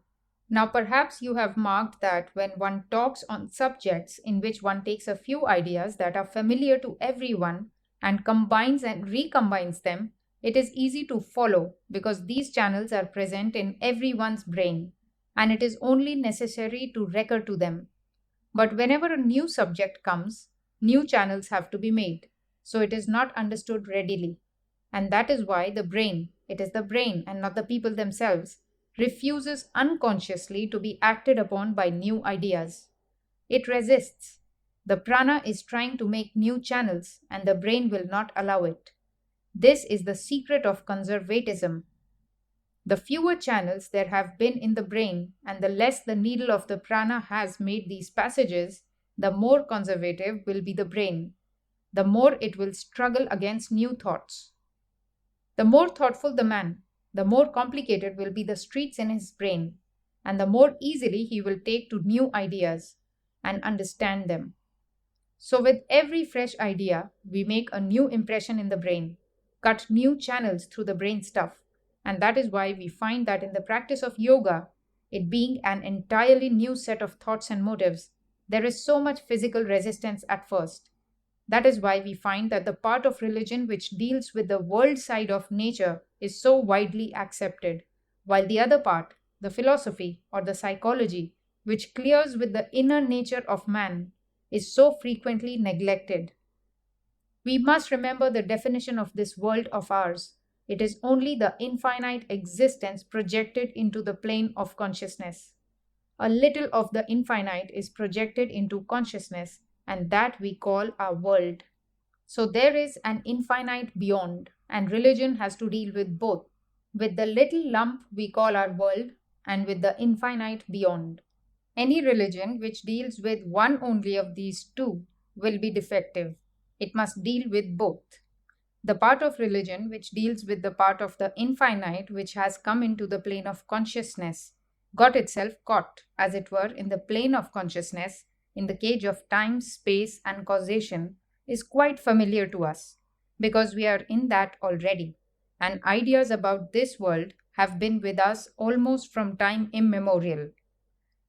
Now perhaps you have marked that when one talks on subjects in which one takes a few ideas that are familiar to everyone and combines and recombines them, it is easy to follow because these channels are present in everyone's brain, and it is only necessary to recur to them. But whenever a new subject comes, new channels have to be made, so it is not understood readily. And that is why the brain, it is the brain and not the people themselves, refuses unconsciously to be acted upon by new ideas. It resists. The prana is trying to make new channels and the brain will not allow it. This is the secret of conservatism. The fewer channels there have been in the brain and the less the needle of the prana has made these passages, the more conservative will be the brain, the more it will struggle against new thoughts. The more thoughtful the man, the more complicated will be the streets in his brain, and the more easily he will take to new ideas and understand them. So, with every fresh idea, we make a new impression in the brain, cut new channels through the brain stuff, and that is why we find that in the practice of yoga, it being an entirely new set of thoughts and motives, there is so much physical resistance at first. That is why we find that the part of religion which deals with the world side of nature is so widely accepted, while the other part, the philosophy or the psychology, which clears with the inner nature of man, is so frequently neglected. We must remember the definition of this world of ours. It is only the infinite existence projected into the plane of consciousness. A little of the infinite is projected into consciousness, and that we call our world. So there is an infinite beyond, and religion has to deal with both, with the little lump we call our world and with the infinite beyond. Any religion which deals with one only of these two will be defective. It must deal with both. The part of religion which deals with the part of the infinite which has come into the plane of consciousness got itself caught, as it were, in the plane of consciousness, in the cage of time, space, and causation, is quite familiar to us, because we are in that already, and ideas about this world have been with us almost from time immemorial.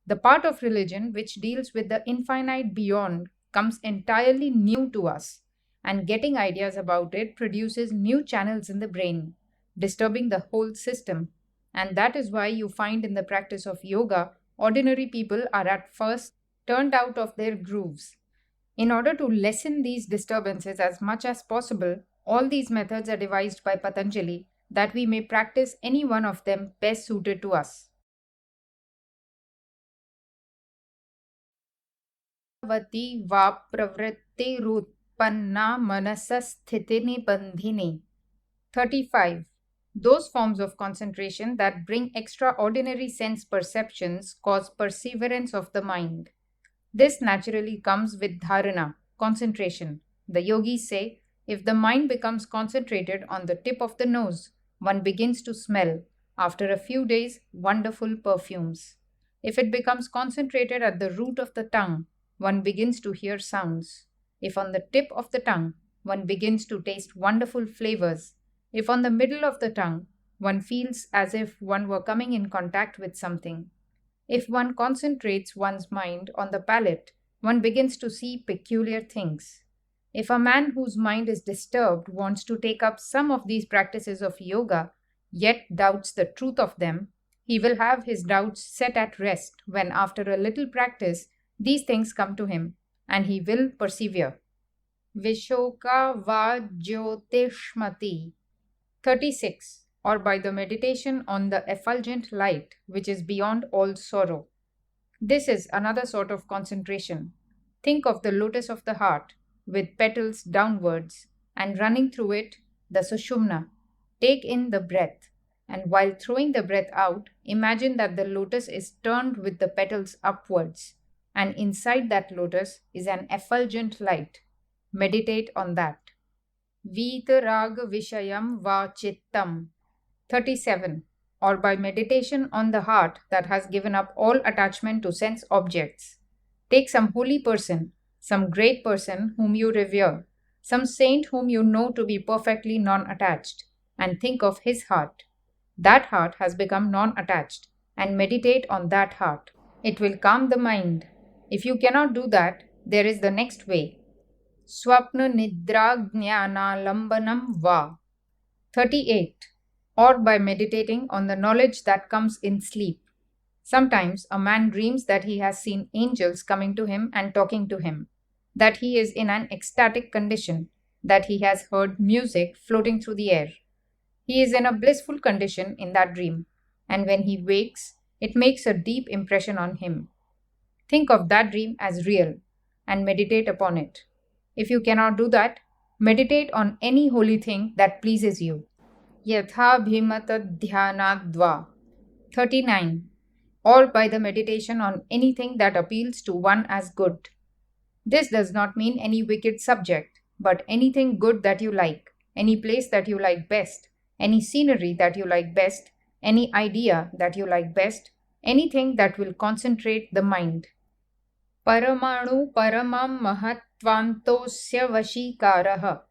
The part of religion which deals with the infinite beyond comes entirely new to us, and getting ideas about it produces new channels in the brain, disturbing the whole system. And that is why you find in the practice of yoga, ordinary people are at first turned out of their grooves. In order to lessen these disturbances as much as possible, all these methods are devised by Patanjali that we may practice any one of them best suited to us. Vati va pravrittirutpanna manasasthitini bandhini. 35. Those forms of concentration that bring extraordinary sense perceptions cause perseverance of the mind. This naturally comes with dharana, concentration. The yogis say, if the mind becomes concentrated on the tip of the nose, one begins to smell, after a few days, wonderful perfumes. If it becomes concentrated at the root of the tongue, one begins to hear sounds. If on the tip of the tongue, one begins to taste wonderful flavors. If on the middle of the tongue, one feels as if one were coming in contact with something. If one concentrates one's mind on the palate, one begins to see peculiar things. If a man whose mind is disturbed wants to take up some of these practices of yoga, yet doubts the truth of them, he will have his doubts set at rest when, after a little practice, these things come to him, and he will persevere. Vishoka va jyotishmati. 36. Or by the meditation on the effulgent light which is beyond all sorrow. This is another sort of concentration. Think of the lotus of the heart with petals downwards and running through it the sushumna. Take in the breath, and while throwing the breath out, imagine that the lotus is turned with the petals upwards, and inside that lotus is an effulgent light. Meditate on that. Vitaraga vishayam va chittam. 37. Or by meditation on the heart that has given up all attachment to sense objects. Take some holy person, some great person whom you revere, some saint whom you know to be perfectly non-attached, and think of his heart. That heart has become non-attached, and meditate on that heart. It will calm the mind. If you cannot do that, there is the next way. Swapna nidra jnana lambanam va. 38. Or by meditating on the knowledge that comes in sleep. Sometimes a man dreams that he has seen angels coming to him and talking to him, that he is in an ecstatic condition, that he has heard music floating through the air. He is in a blissful condition in that dream, and when he wakes, it makes a deep impression on him. Think of that dream as real and meditate upon it. If you cannot do that, meditate on any holy thing that pleases you. yathabhimatadhyanadva. 39. Or by the meditation on anything that appeals to one as good. This does not mean any wicked subject, but anything good that you like, any place that you like best, any scenery that you like best, any idea that you like best, anything that will concentrate the mind. Paramanu paramam mahatvantosya vashikaraha.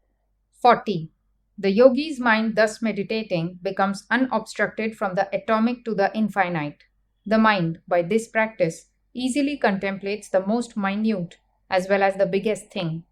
40. The yogi's mind, thus meditating, becomes unobstructed from the atomic to the infinite. The mind, by this practice, easily contemplates the most minute as well as the biggest thing.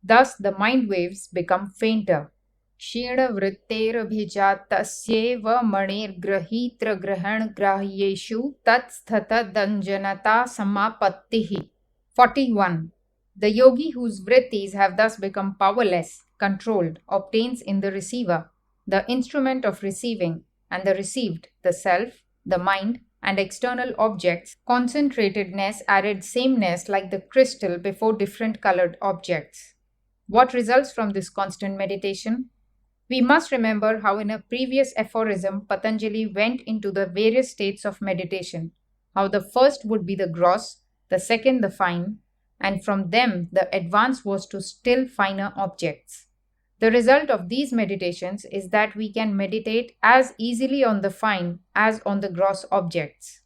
Thus, the mind waves become fainter. क्षीणवृत्तेरभिजातस्येव मणिर्ग्रहीत्रग्रहणग्राह्येषु तत्स्थतदञ्जनता समापत्तिः. 41. The yogi whose vrittis have thus become powerless, controlled, obtains in the receiver, the instrument of receiving, and the received, the self, the mind, and external objects, concentratedness added sameness like the crystal before different colored objects. What results from this constant meditation? We must remember how in a previous aphorism Patanjali went into the various states of meditation, how the first would be the gross, the second the fine, and from them the advance was to still finer objects. The result of these meditations is that we can meditate as easily on the fine as on the gross objects.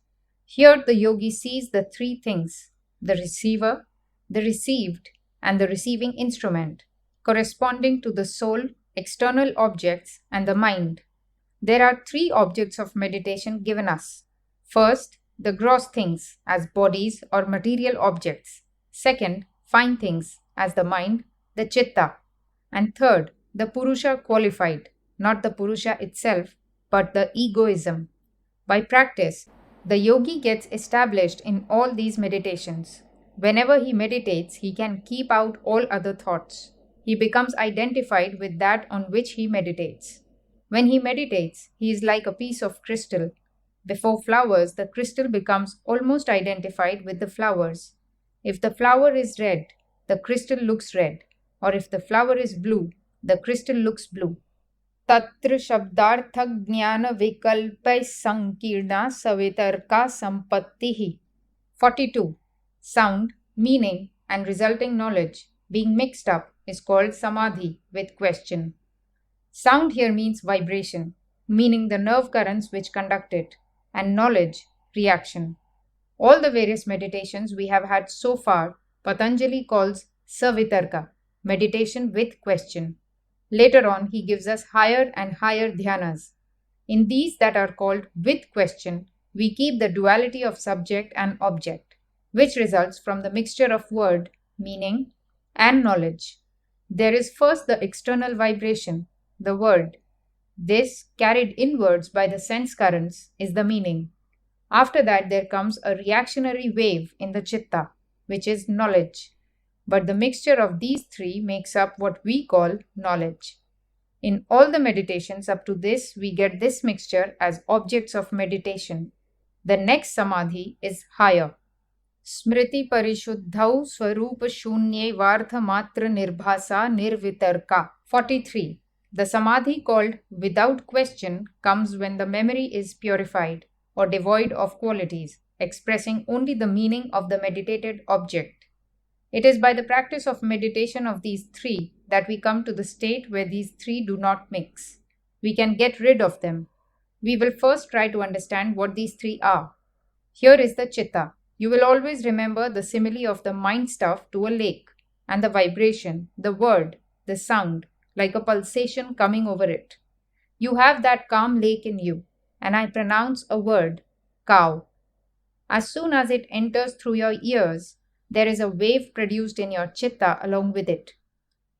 Here the yogi sees the three things: the receiver, the received, and the receiving instrument, corresponding to the soul, external objects, and the mind. There are three objects of meditation given us. First, the gross things as bodies or material objects. Second, fine things as the mind, the chitta. And third, the Purusha qualified, not the Purusha itself, but the egoism. By practice, the yogi gets established in all these meditations. Whenever he meditates, he can keep out all other thoughts. He becomes identified with that on which he meditates. When he meditates, he is like a piece of crystal. Before flowers, the crystal becomes almost identified with the flowers. If the flower is red, the crystal looks red, or if the flower is blue, the crystal looks blue. Tatra shabdartha jnana vikalpai sankirna savitarka sampattihi. 42. Sound, meaning, and resulting knowledge being mixed up is called samadhi with question. Sound here means vibration, meaning the nerve currents which conduct it, and knowledge, reaction. All the various meditations we have had so far, Patanjali calls savitarka, meditation with question. Later on, he gives us higher and higher dhyanas. In these that are called with question, we keep the duality of subject and object, which results from the mixture of word, meaning, and knowledge. There is first the external vibration, the word. This, carried inwards by the sense currents, is the meaning. After that, there comes a reactionary wave in the chitta, which is knowledge. But the mixture of these three makes up what we call knowledge. In all the meditations up to this, we get this mixture as objects of meditation. The next samadhi is higher. Smriti parishuddhau swarupa shunye vardha matra nirbhasa nirvitarka. 43. The samadhi called without question comes when the memory is purified or devoid of qualities, expressing only the meaning of the meditated object. It is by the practice of meditation of these three that we come to the state where these three do not mix. We can get rid of them. We will first try to understand what these three are. Here is the chitta. You will always remember the simile of the mind stuff to a lake, and the vibration, the word, the sound, like a pulsation coming over it. You have that calm lake in you, and I pronounce a word, cow. As soon as it enters through your ears, there is a wave produced in your chitta along with it.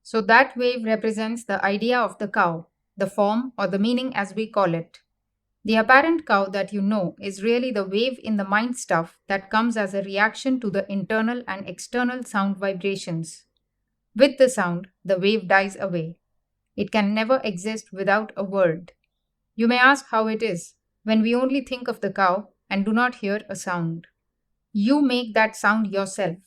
So that wave represents the idea of the cow, the form or the meaning as we call it. The apparent cow that you know is really the wave in the mind stuff that comes as a reaction to the internal and external sound vibrations. With the sound, the wave dies away. It can never exist without a word. You may ask how it is when we only think of the cow and do not hear a sound. You make that sound yourself.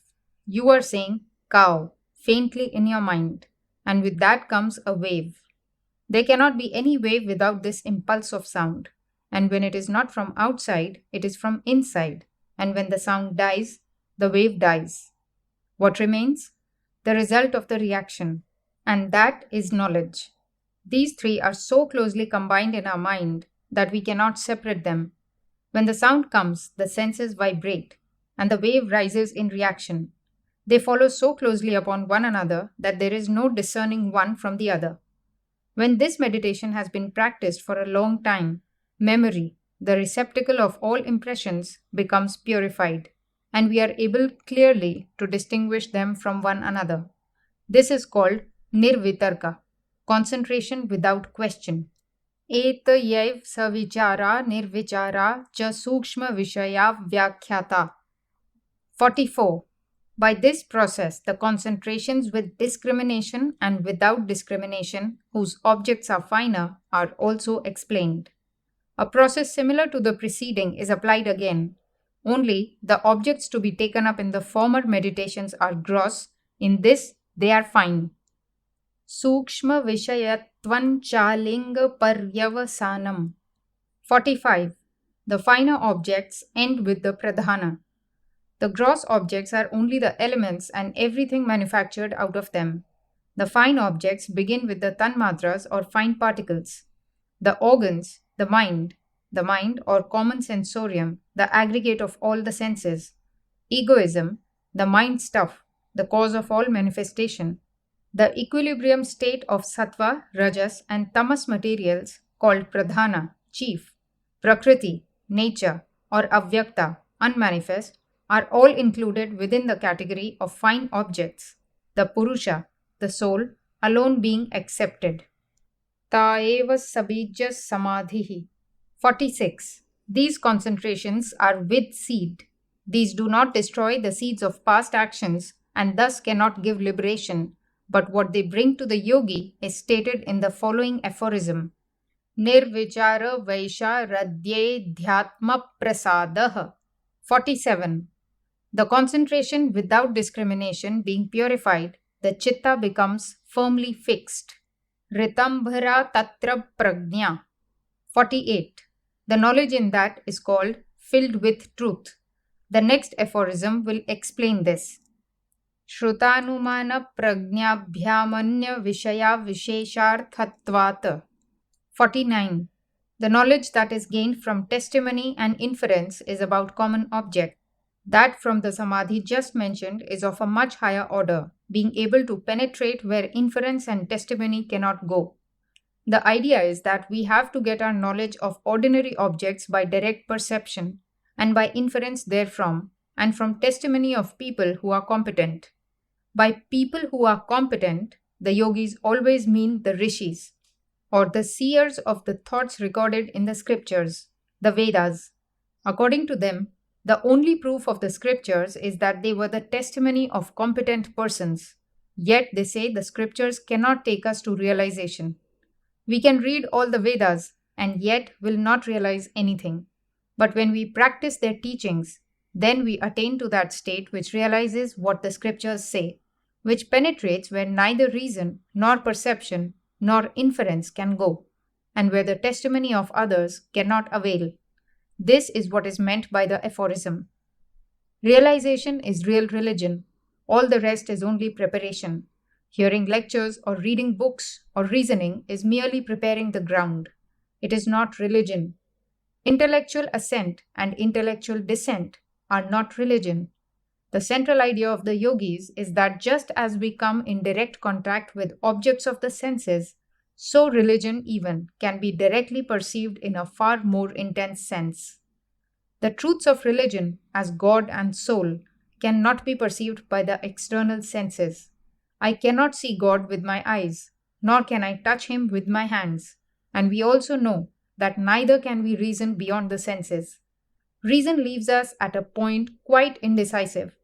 You are saying cow faintly in your mind, and with that comes a wave. There cannot be any wave without this impulse of sound. And when it is not from outside, it is from inside. And when the sound dies, the wave dies. What remains? The result of the reaction. And that is knowledge. These three are so closely combined in our mind that we cannot separate them. When the sound comes, the senses vibrate, and the wave rises in reaction. They follow so closely upon one another that there is no discerning one from the other. When this meditation has been practiced for a long time, memory, the receptacle of all impressions, becomes purified, and we are able clearly to distinguish them from one another. This is called nirvitarka, concentration without question. एतयैव सविचारा निर्विचारा च सूक्ष्म विषया व्याख्याता. 44. By this process, the concentrations with discrimination and without discrimination, whose objects are finer, are also explained. A process similar to the preceding is applied again, only the objects to be taken up in the former meditations are gross, in this they are fine. Sukshma Vishayatvanchalinga Paryavasanam. 45. The finer objects end with the pradhana. The gross objects are only the elements and everything manufactured out of them. The fine objects begin with the tanmatras or fine particles. The organs, the mind or common sensorium, the aggregate of all the senses. Egoism, the mind stuff, the cause of all manifestation. The equilibrium state of sattva, rajas and tamas materials called pradhana, chief, prakriti, nature or avyakta, unmanifest, are all included within the category of fine objects, the purusha, the soul, alone being accepted. Taeva sabija samadhihi. 46. These concentrations are with seed. These do not destroy the seeds of past actions and thus cannot give liberation, but what they bring to the yogi is stated in the following aphorism. Nirvichara vaisha radye dhyatma prasadah. 47. The concentration without discrimination being purified, the chitta becomes firmly fixed. Ritambhara tatra prajna. 48. The knowledge in that is called filled with truth. The next aphorism will explain this. Shrutanumana prajnabhyamanya vishaya vishesharthatvat. 49. The knowledge that is gained from testimony and inference is about common object. That from the samadhi just mentioned is of a much higher order, being able to penetrate where inference and testimony cannot go. The idea is that we have to get our knowledge of ordinary objects by direct perception and by inference therefrom, and from testimony of people who are competent. By people who are competent, the yogis always mean the rishis, or the seers of the thoughts recorded in the scriptures, the Vedas. According to them, the only proof of the scriptures is that they were the testimony of competent persons. Yet they say the scriptures cannot take us to realization. We can read all the Vedas and yet will not realize anything. But when we practice their teachings, then we attain to that state which realizes what the scriptures say, which penetrates where neither reason nor perception nor inference can go, and where the testimony of others cannot avail. This is what is meant by the aphorism. Realization is real religion. All the rest is only preparation. Hearing lectures or reading books or reasoning is merely preparing the ground. It is not religion. Intellectual assent and intellectual dissent are not religion. The central idea of the yogis is that just as we come in direct contact with objects of the senses, so religion even can be directly perceived in a far more intense sense. The truths of religion as God and soul cannot be perceived by the external senses. I cannot see God with my eyes, nor can I touch him with my hands, and we also know that neither can we reason beyond the senses. Reason leaves us at a point quite indecisive.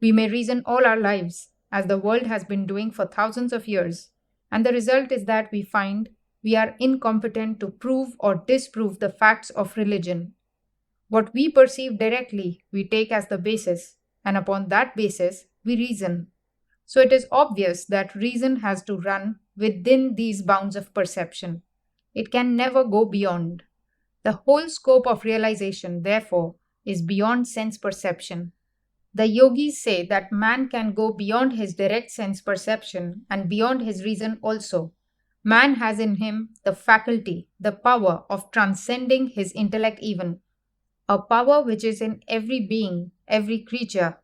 We may reason all our lives, as the world has been doing for thousands of years, and the result is that we find we are incompetent to prove or disprove the facts of religion. What we perceive directly, we take as the basis, and upon that basis, we reason. So it is obvious that reason has to run within these bounds of perception. It can never go beyond. The whole scope of realization, therefore, is beyond sense perception. The yogis say that man can go beyond his direct sense perception and beyond his reason also. Man has in him the faculty, the power of transcending his intellect even, a power which is in every being, every creature.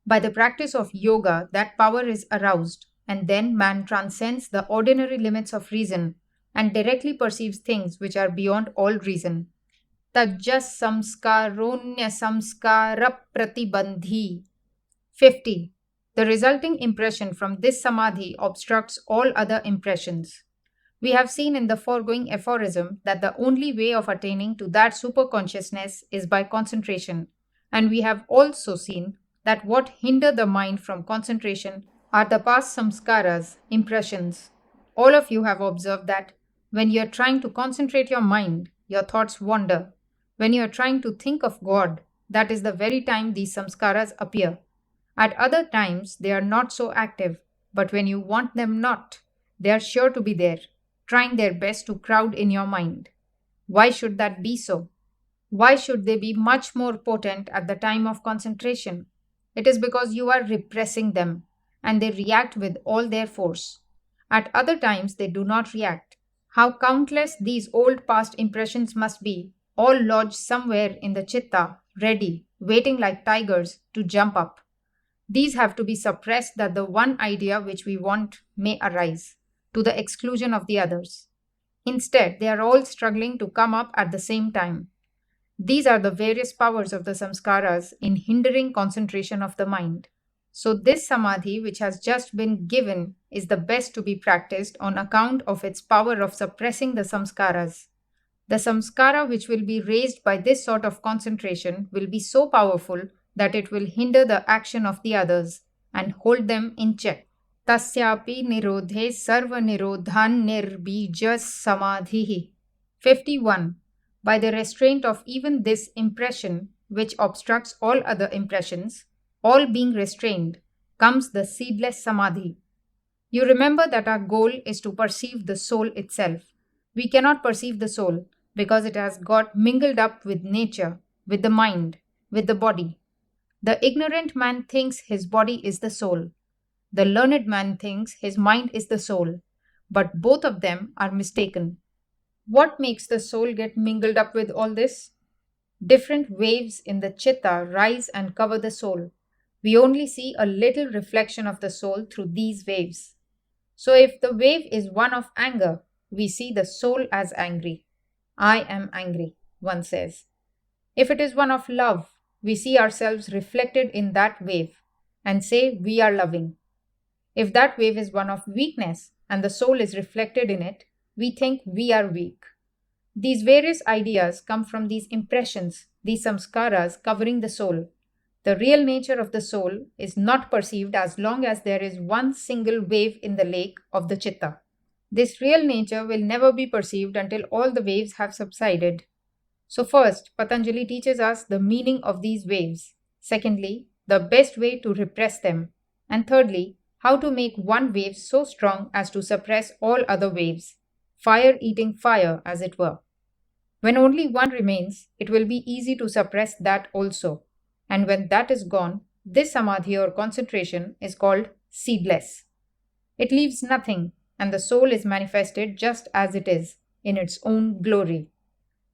By the practice of yoga, that power is aroused, and then man transcends the ordinary limits of reason and directly perceives things which are beyond all reason. Tajjas samskaronya samskara pratibandhi. 50. The resulting impression from this samadhi obstructs all other impressions. We have seen in the foregoing aphorism that the only way of attaining to that superconsciousness is by concentration, and we have also seen that what hinder the mind from concentration are the past samskaras, impressions. All of you have observed that when you are trying to concentrate your mind, your thoughts wander. When you are trying to think of God, that is the very time these samskaras appear. At other times, they are not so active, but when you want them not, they are sure to be there, trying their best to crowd in your mind. Why should that be so? Why should they be much more potent at the time of concentration? It is because you are repressing them, and they react with all their force. At other times, they do not react. How countless these old past impressions must be, all lodged somewhere in the chitta, ready, waiting like tigers to jump up. These have to be suppressed that the one idea which we want may arise, to the exclusion of the others. Instead, they are all struggling to come up at the same time. These are the various powers of the samskaras in hindering concentration of the mind. So, this samadhi, which has just been given, is the best to be practiced on account of its power of suppressing the samskaras. The samskara which will be raised by this sort of concentration will be so powerful that it will hinder the action of the others and hold them in check. Tasyapi nirodhe sarva nirodhan nirbija samadhihi. 51. By the restraint of even this impression, which obstructs all other impressions, all being restrained, comes the seedless samadhi. You remember that our goal is to perceive the soul itself. We cannot perceive the soul because it has got mingled up with nature, with the mind, with the body. The ignorant man thinks his body is the soul. The learned man thinks his mind is the soul. But both of them are mistaken. What makes the soul get mingled up with all this? Different waves in the chitta rise and cover the soul. We only see a little reflection of the soul through these waves. So if the wave is one of anger, we see the soul as angry. I am angry, one says. If it is one of love, we see ourselves reflected in that wave and say we are loving. If that wave is one of weakness and the soul is reflected in it, we think we are weak. These various ideas come from these impressions, these samskaras covering the soul. The real nature of the soul is not perceived as long as there is one single wave in the lake of the chitta. This real nature will never be perceived until all the waves have subsided. So first, Patanjali teaches us the meaning of these waves. Secondly, the best way to repress them. And thirdly, how to make one wave so strong as to suppress all other waves. Fire eating fire, as it were. When only one remains, it will be easy to suppress that also. And when that is gone, this samadhi or concentration is called seedless. It leaves nothing, and the soul is manifested just as it is, in its own glory.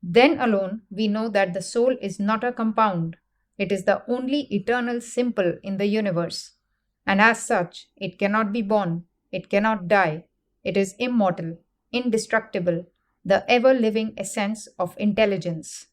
Then alone we know that the soul is not a compound. It is the only eternal simple in the universe. And as such, it cannot be born, it cannot die. It is immortal, indestructible, the ever-living essence of intelligence.